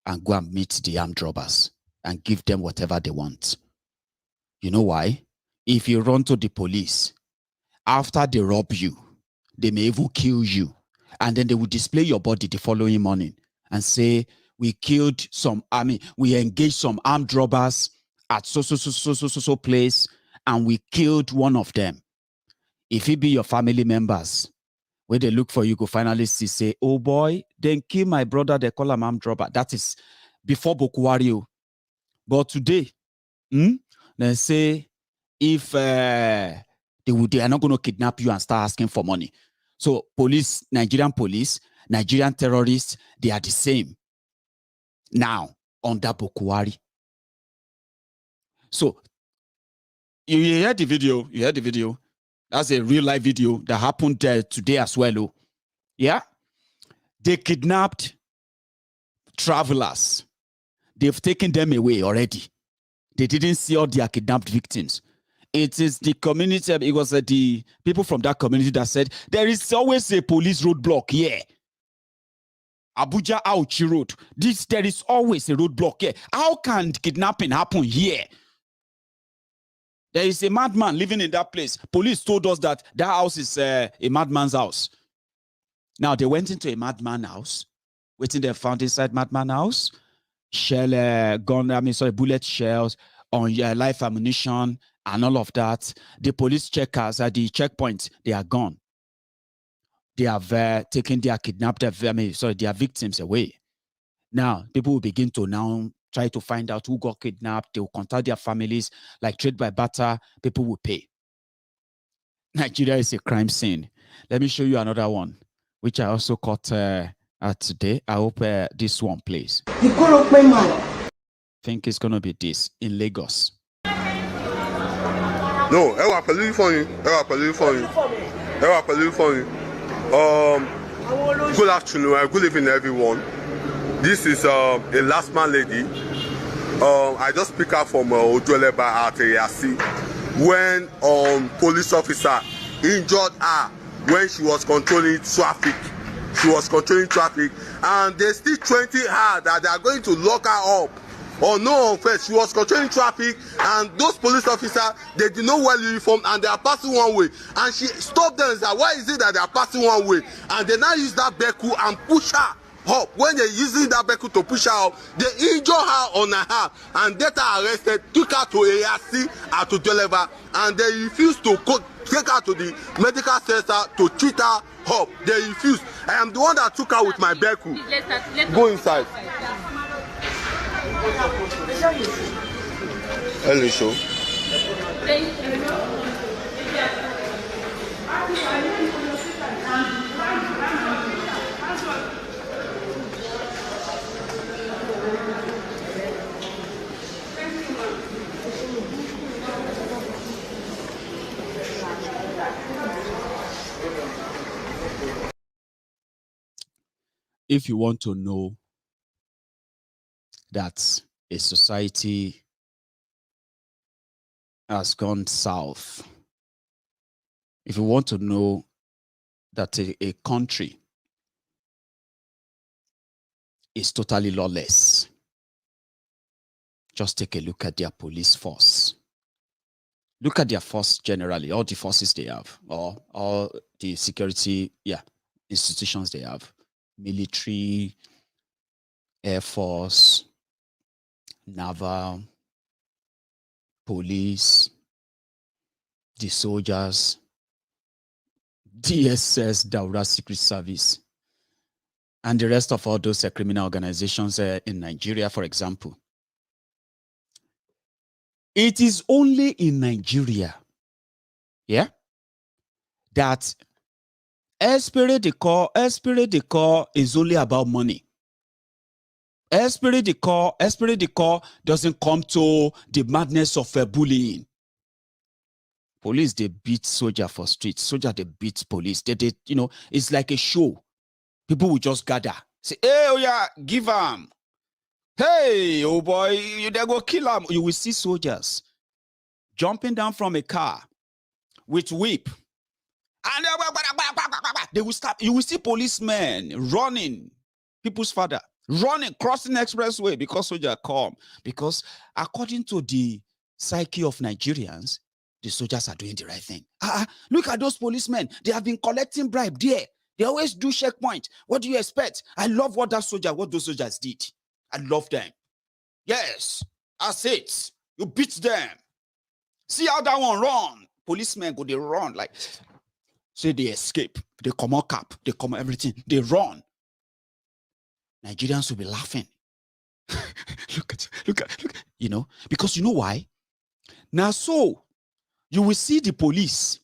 and go and meet the armed robbers and give them whatever they want. You know why? If you run to the police, after they rob you, they may even kill you. And then they will display your body the following morning and say, we engaged some armed robbers at so place, and we killed one of them. If it be your family members, when they look for you, go finally see, say, oh boy, then kill my brother, they call him armed robber. That is before Bokohari. But today, they say, if they are not going to kidnap you and start asking for money. So police, Nigerian terrorists, they are the same now under Bokohari. So you heard the video. That's a real life video that happened today as well. Yeah? They kidnapped travelers. They've taken them away already. They didn't see all their kidnapped victims. It is the community, it was the people from that community that said, there is always a police roadblock here. Abuja Auchi Road. There is always a roadblock here. How can kidnapping happen here? There is a madman living in that place. Police told us that that house is a madman's house. Now, they went into a madman's house. Waiting, they found inside madman's house, bullet shells, on live ammunition, and all of that. The police checkers at the checkpoint, they are gone. They have taken their kidnapped, their victims away. Now, people will begin to now try to find out who got kidnapped. They will contact their families, like trade by barter. People will pay. Nigeria is a crime scene. Let me show you another one, which I also caught today. I hope this one plays. I think it's going to be this in Lagos. No, I believe for you. Good afternoon, good evening, everyone. This is a last man lady. I just pick up from Ojueleba at Yasi when police officer injured her when she was controlling traffic. And they still threatening her that they are going to lock her up. Or no offense, she was controlling traffic, and those police officers, they did not wear uniform, and they are passing one way. And she stopped them and said, why is it that they are passing one way? And they now use that beku and push her up. When they're using that beku to push her up, they injure her on her hand and get her arrested, took her to ARC at Ojueleba, and they refused to take her to the medical center to treat her up. They refused. I am the one that took her with my beku. Go inside. Hello, show. If you want to know that a society has gone south, if you want to know that a country is totally lawless, just take a look at their police force. Look at their force generally, all the forces they have, or all the security institutions they have. Military, Air Force, Naval, police, the soldiers, DSS, Daura Secret Service, and the rest of all those criminal organizations in Nigeria, for example. It is only in Nigeria, that esprit de corps is only about money. Esprit de corps doesn't come to the madness of bullying. Police, they beat soldier for streets. Soldier, they beat police. They you know, it's like a show. People will just gather. Say, hey, oh yeah, give them. Hey, oh boy, they go kill them. You will see soldiers jumping down from a car with whip. And they will stop. You will see policemen running, people's father, running, crossing the expressway because soldiers come. Because according to the psyche of Nigerians, the soldiers are doing the right thing. Look at those policemen. They have been collecting bribe there. They always do checkpoint. What do you expect? I love what those soldiers did. I love them. Yes, that's it. You beat them. See how that one run. Policemen go, they run like, say they escape. They come out cap. They come out everything. They run. Nigerians will be laughing. Look at, you know, because you know why? Now, so you will see the police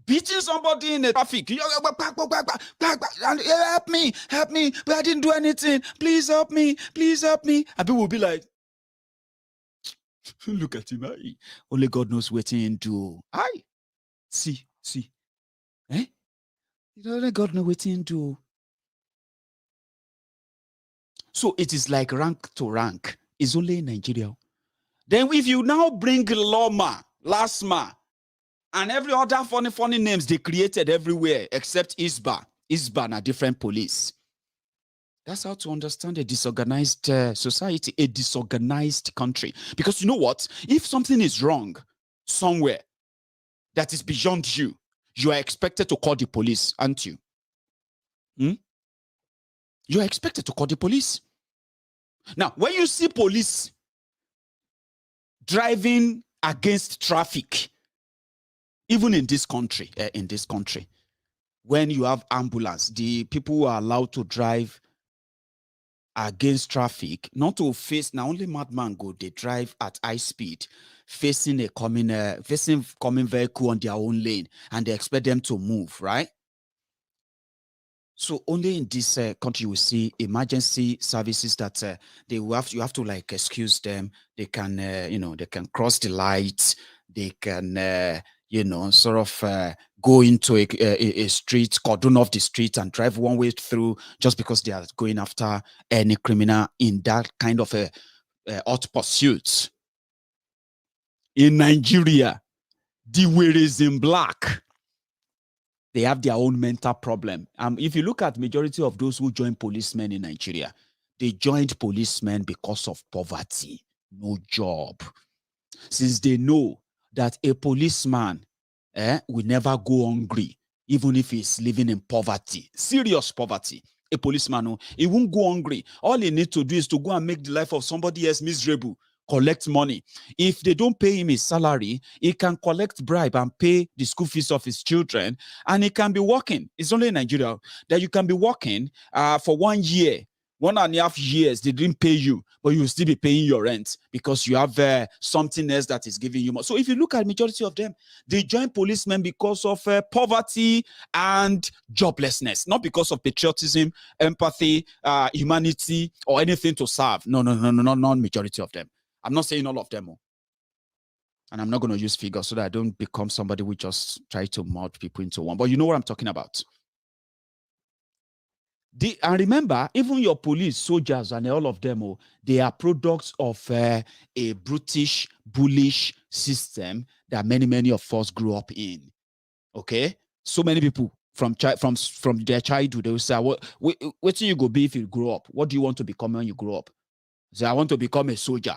beating somebody in the traffic. Help me, but I didn't do anything. Please help me. And people will be like, look at him. Only God knows what he do. See. Eh? Only God knows what he do. So it is like rank to rank. It's only in Nigeria. Then if you now bring Loma, Lasma, and every other funny names they created everywhere except Isba. Isba are different police. That's how to understand a disorganized society, a disorganized country. Because you know what? If something is wrong somewhere that is beyond you, you are expected to call the police, aren't you? You are expected to call the police. Now, when you see police driving against traffic, even in this country, when you have ambulance, the people who are allowed to drive against traffic, not to face, now only madman go, they drive at high speed, facing a coming vehicle on their own lane, and they expect them to move, right? So only in this country we see emergency services that you have to like excuse them. They can they can cross the lights. They can sort of go into a street, cordon off the street, and drive one way through just because they are going after any criminal in that kind of a hot pursuit. In Nigeria, the way is in black. They have their own mental problem. If you look at majority of those who join policemen in Nigeria, they joined policemen because of poverty, no job. Since they know that a policeman will never go hungry, even if he's living in poverty, serious poverty. A policeman, he won't go hungry. All he needs to do is to go and make the life of somebody else miserable. Collect money. If they don't pay him his salary, he can collect bribe and pay the school fees of his children, and he can be working. It's only in Nigeria that you can be working for 1 year, 1.5 years. They didn't pay you, but you will still be paying your rent because you have something else that is giving you more. So if you look at majority of them, they join policemen because of poverty and joblessness, not because of patriotism, empathy, humanity, or anything to serve. No, not majority of them. I'm not saying all of them. And I'm not going to use figures so that I don't become somebody who just try to mold people into one. But you know what I'm talking about. And remember, even your police, soldiers, and all of them, they are products of a brutish, bullish system that many of us grew up in. Okay? So many people from their childhood, they will say, what do you go be if you grow up? What do you want to become when you grow up? Say, I want to become a soldier.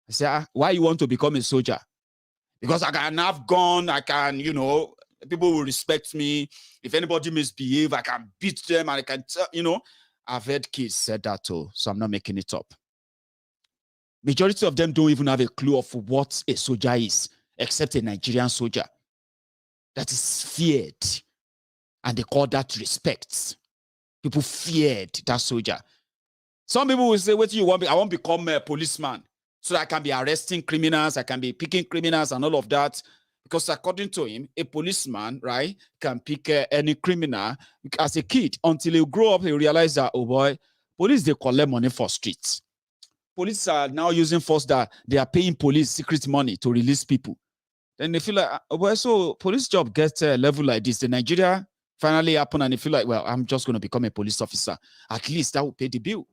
I say, why you want to become a soldier? Because I can have gun, I can, people will respect me. If anybody misbehave, I can beat them, and I can, I've heard kids said that too, so I'm not making it up. Majority of them don't even have a clue of what a soldier is, except a Nigerian soldier. That is feared, and they call that respect. People feared that soldier. Some people will say, what do you want? I want to become a policeman so that I can be arresting criminals, I can be picking criminals and all of that. Because according to him, a policeman, right, can pick any criminal as a kid until he grow up, he realize that, oh boy, police, they collect money for streets. Police are now using force that they are paying police secret money to release people. Then they feel like, well, so police job gets a level like this. The Nigeria finally happen and they feel like, well, I'm just going to become a police officer. At least that will pay the bill.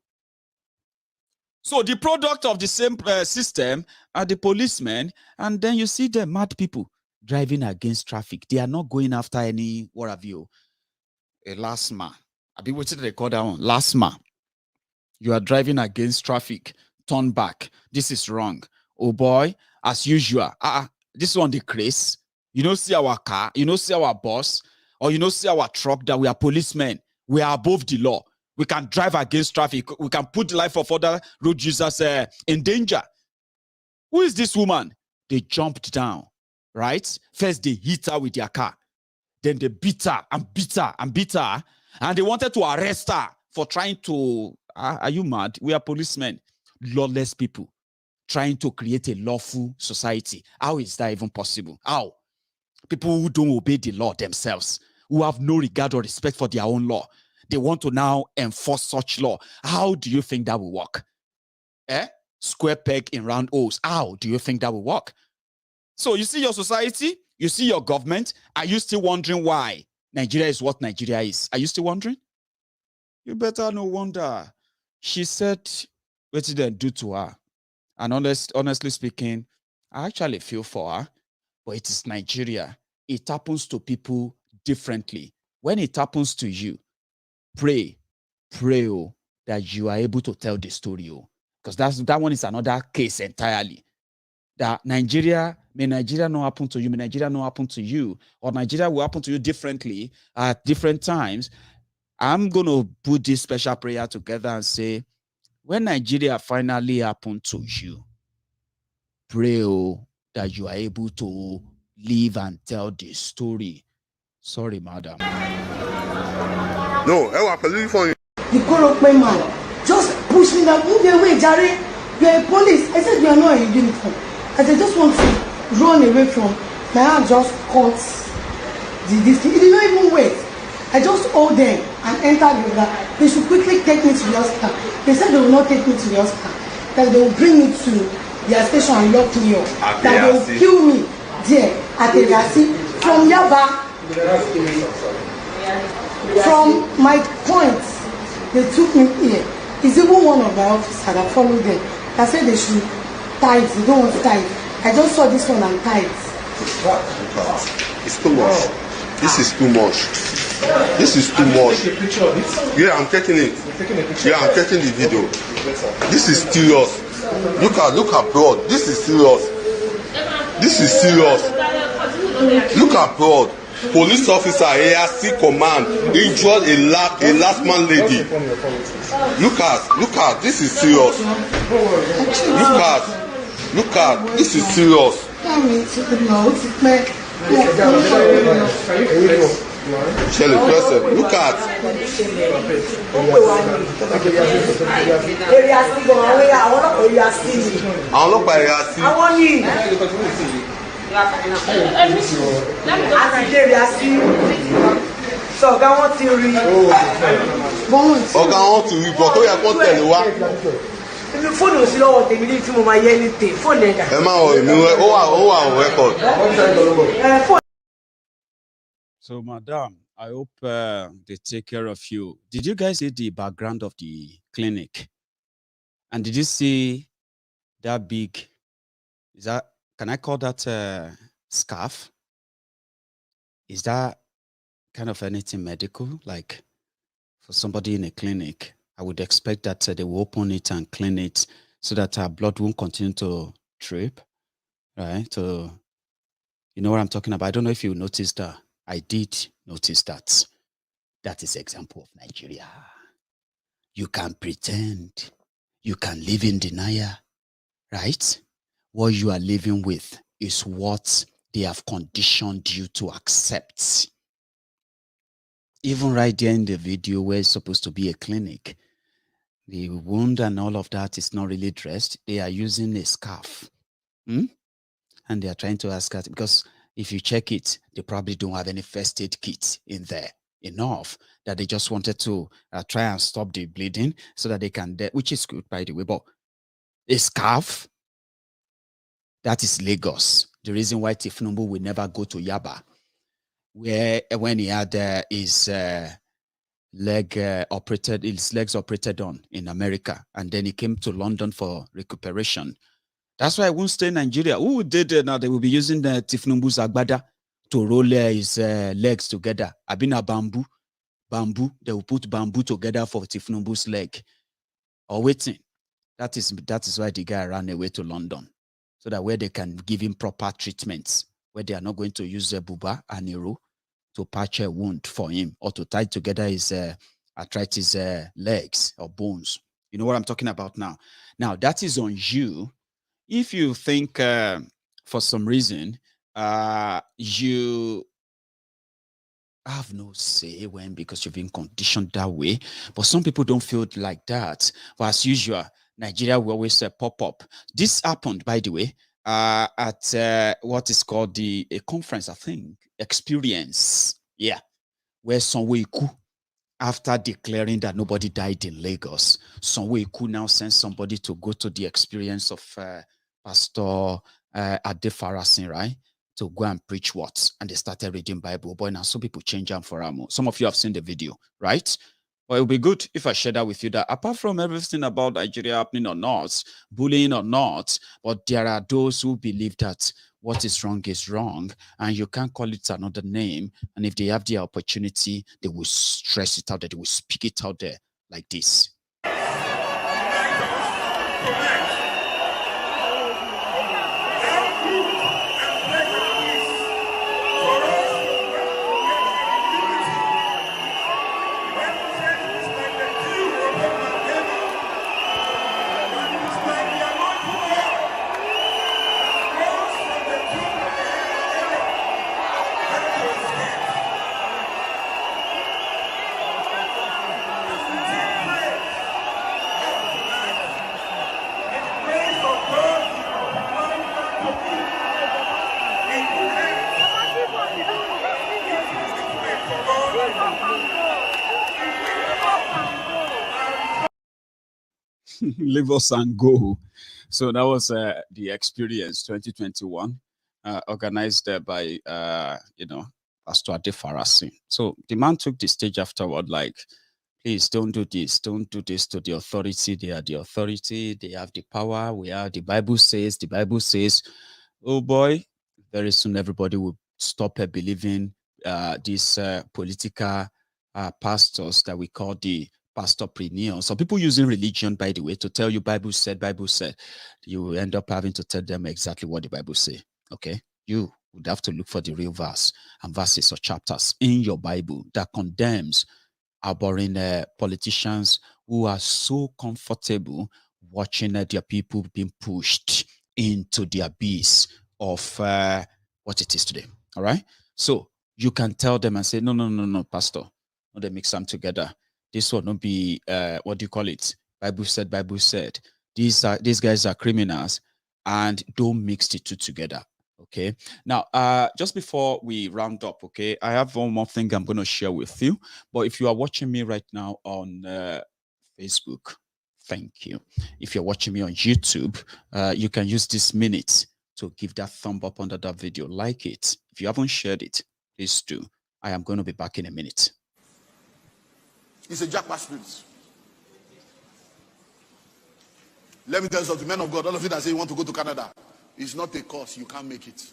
So the product of the same system are the policemen, and then you see the mad people driving against traffic. They are not going after any, what have you, a last man. I've been waiting to record that one. Last man. You are driving against traffic. Turn back. This is wrong. Oh boy, as usual. This one the craze. You don't see our car. You don't see our bus. Or you don't see our truck that we are policemen. We are above the law. We can drive against traffic. We can put the life of other road users in danger. Who is this woman? They jumped down, right? First, they hit her with their car. Then they beat her and beat her and beat her. And they wanted to arrest her for trying to... are you mad? We are policemen. Lawless people trying to create a lawful society. How is that even possible? How? People who don't obey the law themselves, who have no regard or respect for their own law. They want to now enforce such law. How do you think that will work? Square peg in round holes. How do you think that will work? So you see your society, you see your government. Are you still wondering why Nigeria is what Nigeria is? Are you still wondering? You better no wonder. She said, what did they do to her? And honestly speaking, I actually feel for her, but it is Nigeria. It happens to people differently. When it happens to you, pray that you are able to tell the story, because that one is another case entirely. That Nigeria not happen to you, may Nigeria not happen to you, or Nigeria will happen to you differently at different times. I'm going to put this special prayer together and say, when Nigeria finally happen to you, pray that you are able to live and tell the story. Sorry, madam. No, I believe for you. The corrupt man just push me down, move away, Jerry. You're a police. I said, you are not in uniform. I said, just want to run away from. My hand just caught this thing. It did not even wait. I just hold them and entered the car. They should quickly take me to the hospital. They said they will not take me to the hospital. That they will bring me to their station and lock me up. That they will kill me there at the from Yaba. From my point, they took me here. It's even one of my officers that followed them. I said they should tie it. They don't want to tie it. I just saw this one and tied it. It's too much. This is too much. This is too much. Yeah, I'm taking it. Yeah, I'm taking the video. This is serious. Look at broad. This is serious. This is serious. Look at broad. Police officer ARC command injured a last man lady. Look at this is serious. Look at this is serious. Shelly, look at. So ọ̀gá wọn ti rí. Ọ̀gá wọn ti rí bọ̀ tó yẹ kó tẹ̀lé wá. Èmi fóònù ò sí lọ́wọ́ tèmi ní tí mo máa yẹ ní tè fóònù ẹ̀dá. Ẹ máa wọ èmi ó wà on record. So, madam, I hope they take care of you. Did you guys see the background of the clinic? And did you see that big, can I call that scarf? Is that kind of anything medical? Like for somebody in a clinic, I would expect that they will open it and clean it so that our blood won't continue to drip, right? So, you know what I'm talking about? I don't know if you noticed that. I did notice that. That is example of Nigeria. You can pretend. You can live in denial, right? What you are living with is what they have conditioned you to accept. Even right there in the video where it's supposed to be a clinic, the wound and all of that is not really dressed. They are using a scarf. And they are trying to ask us, because if you check it, they probably don't have any first aid kit in there enough that they just wanted to try and stop the bleeding so that they can, which is good, by the way, but a scarf, that is Lagos. the reason why Tifnumbu will never go to Yaba, where when he had his legs operated on in America, and then he came to London for recuperation. That's why I won't stay in Nigeria. Who did it now? They will be using the Tifnumbu's agbada to roll his legs together. I've been a bamboo. They will put bamboo together for Tifnumbu's leg. Or waiting. That is why the guy ran away to London, so that where they can give him proper treatments, where they are not going to use the buba and Nero to patch a wound for him or to tie together his arthritis legs or bones. You know what I'm talking about now? Now, that is on you. If you think for some reason you have no say because you've been conditioned that way, but some people don't feel like that. But as usual, Nigeria will always pop up. This happened, by the way, at what is called a conference, I think, experience. Yeah, where Sanwoolu, after declaring that nobody died in Lagos, Sanwoolu now sends somebody to go to the experience of Pastor Adefarasin, right? To go and preach what? And they started reading Bible. Boy, now some people change them for Amo. Some of you have seen the video, right? Well, it would be good if I share that with you, that apart from everything about Nigeria happening or not, bullying or not, but there are those who believe that what is wrong, and you can't call it another name. And if they have the opportunity, they will stress it out there, they will speak it out there like this. Leave us and go. So that was the experience 2021, organized by Pastor Adefarasin. So the man took the stage afterward, like, please don't do this to the authority. They are the authority, they have the power, we are, the Bible says, oh boy, very soon everybody will stop believing these political pastors that we call the pastorpreneurs. So people using religion, by the way, to tell you Bible said, you will end up having to tell them exactly what the Bible say. Okay, you would have to look for the real verse and verses or chapters in your Bible that condemns abhorring politicians who are so comfortable watching their people being pushed into the abyss of what it is today. All right, so you can tell them and say, no, pastor, no, they mix them together. This will not be, what do you call it? Bible said. These guys are criminals, and don't mix the two together. Okay. Now, just before we round up, okay, I have one more thing I'm going to share with you. But if you are watching me right now on Facebook, thank you. If you're watching me on YouTube, you can use this minute to give that thumb up under that video. Like it. If you haven't shared it, please do. I am going to be back in a minute. It's a jackpot spirit. Let me tell you something, men of God, all of you that say you want to go to Canada, it's not a course, you can't make it.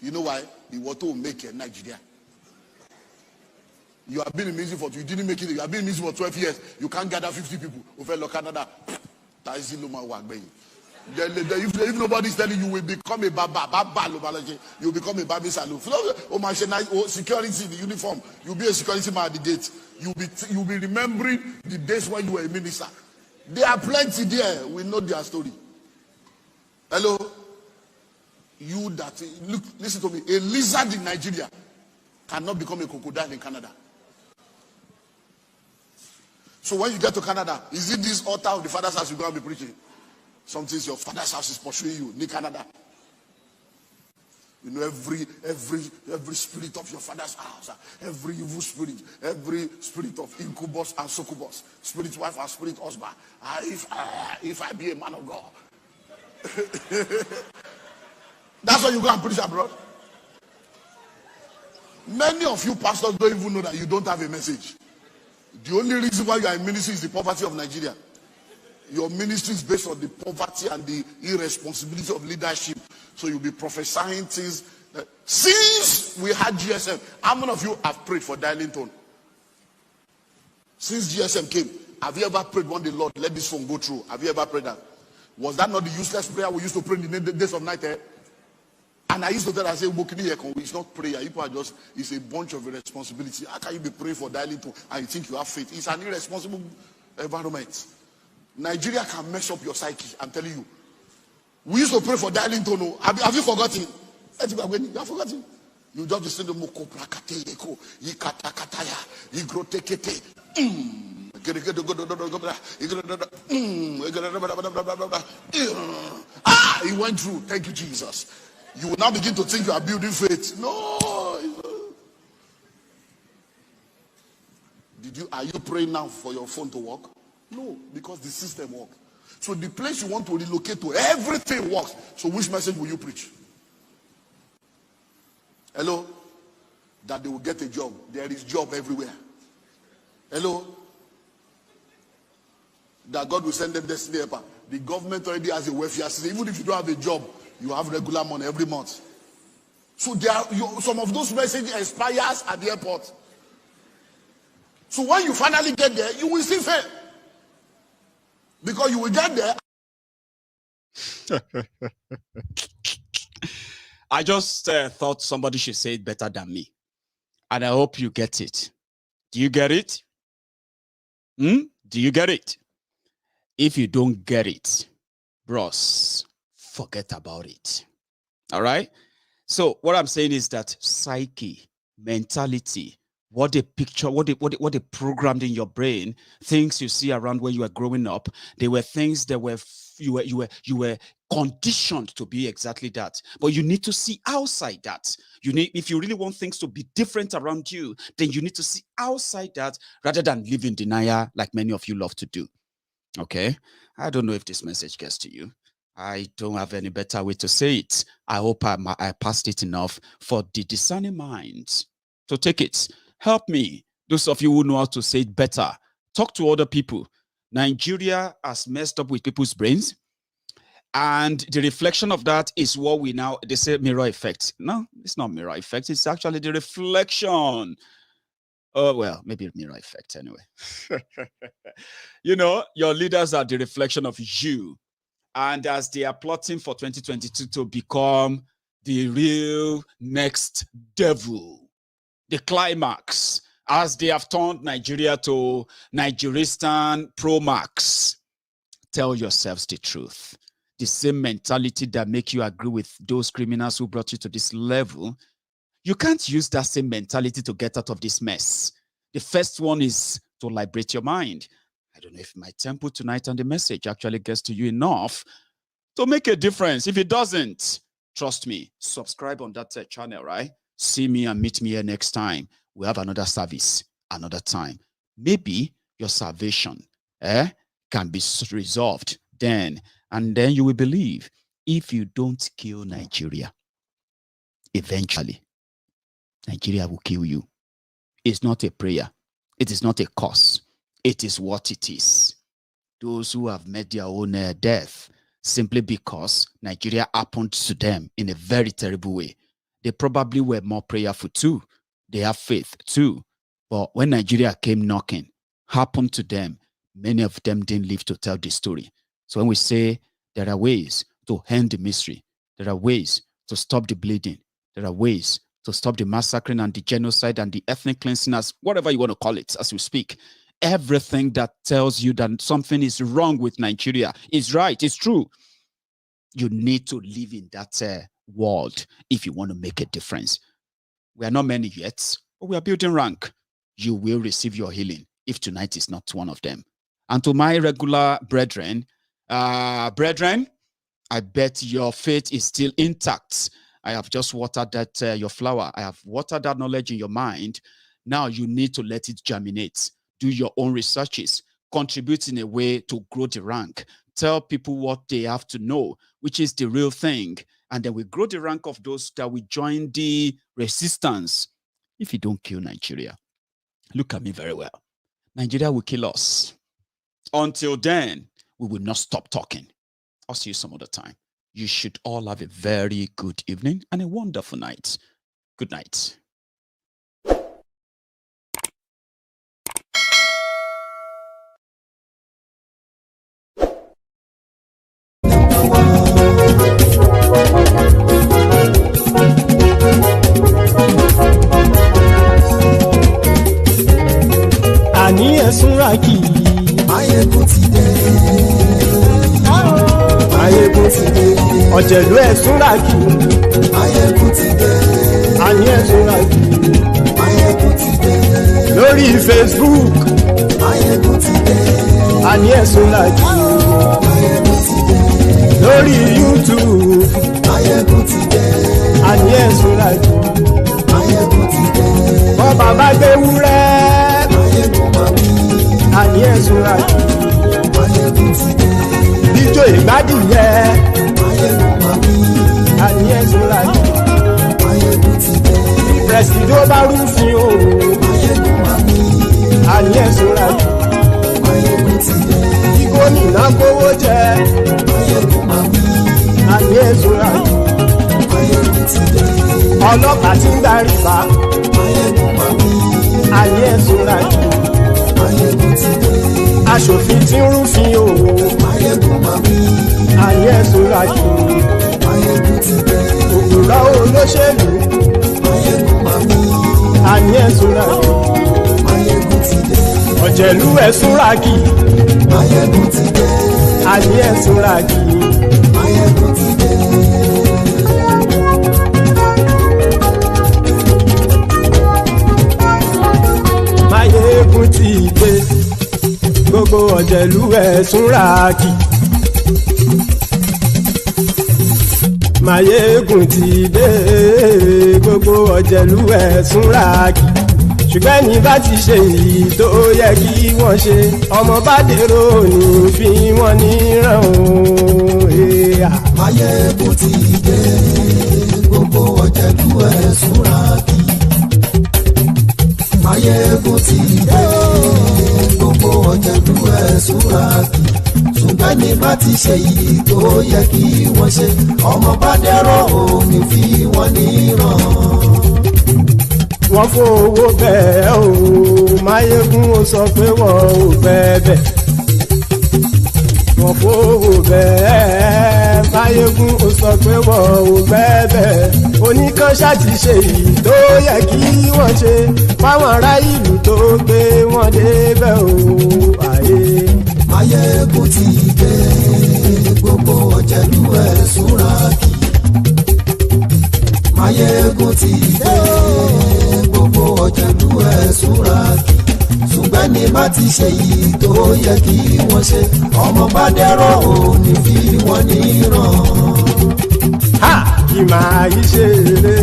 You know why? You want to make it in Nigeria. You have been in music you didn't make it, you have been in music for 12 years, you can't gather 50 people over Canada. If nobody's telling you, will become a baba, you become a baby salute. Security in the uniform, you'll be a security man at the gate. You'll be remembering the days when you were a minister. There are plenty there. We know their story. Hello? You that look, listen to me. A lizard in Nigeria cannot become a crocodile in Canada. So when you get to Canada, is it this altar of the Father's house you're going to be preaching? Something your Father's house is pursuing you in Canada. You know, every spirit of your Father's house, every evil spirit, every spirit of incubus and succubus, spirit wife and spirit husband. If I be a man of God, That's why you go and preach abroad. Many of you pastors don't even know that you don't have a message. The only reason why you are in ministry is the poverty of Nigeria. Your ministry is based on the poverty and the irresponsibility of leadership. So you'll be prophesying things. Since we had GSM, how many of you have prayed for dialing tone? Since GSM came, have you ever prayed one day, Lord, let this phone go through? Have you ever prayed that? Was that not the useless prayer we used to pray in the days of night? And I used to tell her, I say, it's not prayer. People are just, it's a bunch of irresponsibility. How can you be praying for dialing tone and you think you have faith? It's an irresponsible environment. Nigeria can mess up your psyche, I'm telling you. We used to pray for dialing tone. Have you forgotten? You have forgotten. You just listen to Moko Prakate Eko, Yikata Kataya, Yigrotekete. He went through. Thank you, Jesus. You will now begin to think you are building faith. No. Are you praying now for your phone to work? No, because the system works. So the place you want to relocate to, everything works. So which message will you preach? Hello? That they will get a job. There is job everywhere. Hello? That God will send them destiny helper. The government already has a welfare system. Even if you don't have a job, you have regular money every month. So some of those messages expires at the airport. So when you finally get there, you will still fail. Because you will get there. I just thought somebody should say it better than me. And I hope you get it. Do you get it? Do you get it? If you don't get it, bros, forget about it. All right? So what I'm saying is that psyche, mentality, what they picture, what they programmed in your brain, things you see around where you were growing up, they were things that you were conditioned to be exactly that. But you need to see outside that. If you really want things to be different around you, then you need to see outside that rather than live in denial like many of you love to do. Okay? I don't know if this message gets to you. I don't have any better way to say it. I hope I passed it enough for the discerning minds to take it. Help me. Those of you who know how to say it better, talk to other people. Nigeria has messed up with people's brains. And the reflection of that is what they say mirror effect. No, it's not mirror effect. It's actually the reflection. Oh, well, maybe mirror effect anyway. Your leaders are the reflection of you. And as they are plotting for 2022 to become the real next devil, the climax, as they have turned Nigeria to Nigeristan Pro Max, tell yourselves the truth. The same mentality that make you agree with those criminals who brought you to this level, you can't use that same mentality to get out of this mess. The first one is to liberate your mind. I don't know if my tempo tonight and the message actually gets to you enough to make a difference. If it doesn't, trust me, subscribe on that channel, right? See me and meet me here next time. We have another service, another time. Maybe your salvation can be resolved then, and then you will believe. If you don't kill Nigeria, eventually, Nigeria will kill you. It's not a prayer. It is not a curse. It is what it is. Those who have met their own death simply because Nigeria happened to them in a very terrible way. They probably were more prayerful too. They have faith too. But when Nigeria came knocking, happened to them, many of them didn't live to tell the story. So when we say there are ways to end the mystery, there are ways to stop the bleeding, there are ways to stop the massacring and the genocide and the ethnic cleansing, as whatever you want to call it as we speak. Everything that tells you that something is wrong with Nigeria is right, it's true. You need to live in that world if you want to make a difference. We are not many yet, but we are building rank. You will receive your healing if tonight is not one of them. And to my regular brethren, I bet your faith is still intact. I have just watered that your flower. I have watered that knowledge in your mind. Now you need to let it germinate. Do your own researches. Contribute in a way to grow the rank. Tell people what they have to know, which is the real thing. And then we grow the rank of those that will join the resistance. If you don't kill Nigeria, look at me very well. Nigeria will kill us. Until then, we will not stop talking. I'll see you some other time. You should all have a very good evening and a wonderful night. Good night. Àní ẹ̀sùnra kì í. Maiyegun ti dé. Maiyegun ti dé. Ọ̀jẹ̀lú ẹ̀sùnra kì í. Maiyegun ti dé. Àní ẹ̀sùnra kì í. Maiyegun ti dé. Lórí Facebook. Maiyegun ti dé. Àní ẹ̀sùnra kì í. Maiyegun ti dé. Lórí YouTube. Maiyegun ti dé. Àní ẹ̀sùnra kì í. Maiyegun ti dé. Bọ́ bàbá gbé wúrẹ́. Àní ẹ̀sùnra kì í. Maiyegun ti dé. Ijó ìgbádìyẹ. Àní ẹ̀sùnra kì í. Maiyegun ti dé. Presiding bá rúfin o. Àní ẹ̀sùnra kì í. Maiyegun ti dé. Igbó nìna kówó jẹ. Àní ẹ̀sùnra kì í. Maiyegun ti dé. Ọlọ́pàá tí ń darí bá. Àní ẹ̀sùnra kì í. Maiyegun ti dé. Aṣòfin tí ń rúfin o. Àní ẹ̀sùnra kì í. Maiyegun ti dé. Òpùrọ́ olóṣèlú. Àní ẹ̀sùnra kì í. Maiyegun ti dé. Ọ̀jẹ̀lú ẹ̀sùnra kì í. Maiyegun ti dé. Àní ẹ̀sùnra kì í. Maiyegun ti dé. Maiyegun ti dé. Gbogbo ọ̀jẹ̀lú ẹ̀sùnra kì í. Maiyegun ti dé. Gbogbo ọ̀jẹ̀lú ẹ̀sùnra kì í. Ṣùgbọ́n ní bá ti ṣe èyí tó yẹ kí wọ́n ṣe, ọmọ bá dèrò ní fi wọ́n níran o. Maiyegun ti dé. Gbogbo ọ̀jẹ̀lú ẹ̀sùnra kì í. Maiyegun ti dé. Gbogbo ọ̀jẹ̀lú ẹ̀sùnra kì í. Ṣùgbọ́n ní bá ti ṣe èyí tó yẹ kí wọ́n ṣe, ọmọ bá dèrò ní fi wọ́n níran. Wọ́n fowó bẹ́ẹ̀ o. Maiyegun ó sọ pé wọ́n ò bẹ́ẹ̀. Wọ́n fowó bẹ́ẹ̀. Maiyegun ó sọ pé wọ́n ò bẹ́ẹ̀. Oníkan ṣáàtì ṣe èyí tó yẹ kí wọ́n ṣe fáwọn ará ìlú tó gbé wọn débẹ̀ o. Maiyegun ti dé. Gbogbo ọ̀jẹ̀lú ẹ̀sùnra kì í. Maiyegun ti dé. Gbogbo ọ̀jẹ̀lú ẹ̀sùnra kì í. Ṣùgbọ́n ní bá ti ṣe èyí tó yẹ kí wọ́n ṣe, ọmọ bá dẹ́rọ̀ ò ní fi wọ́n níran. Kì máa yí ṣe eré.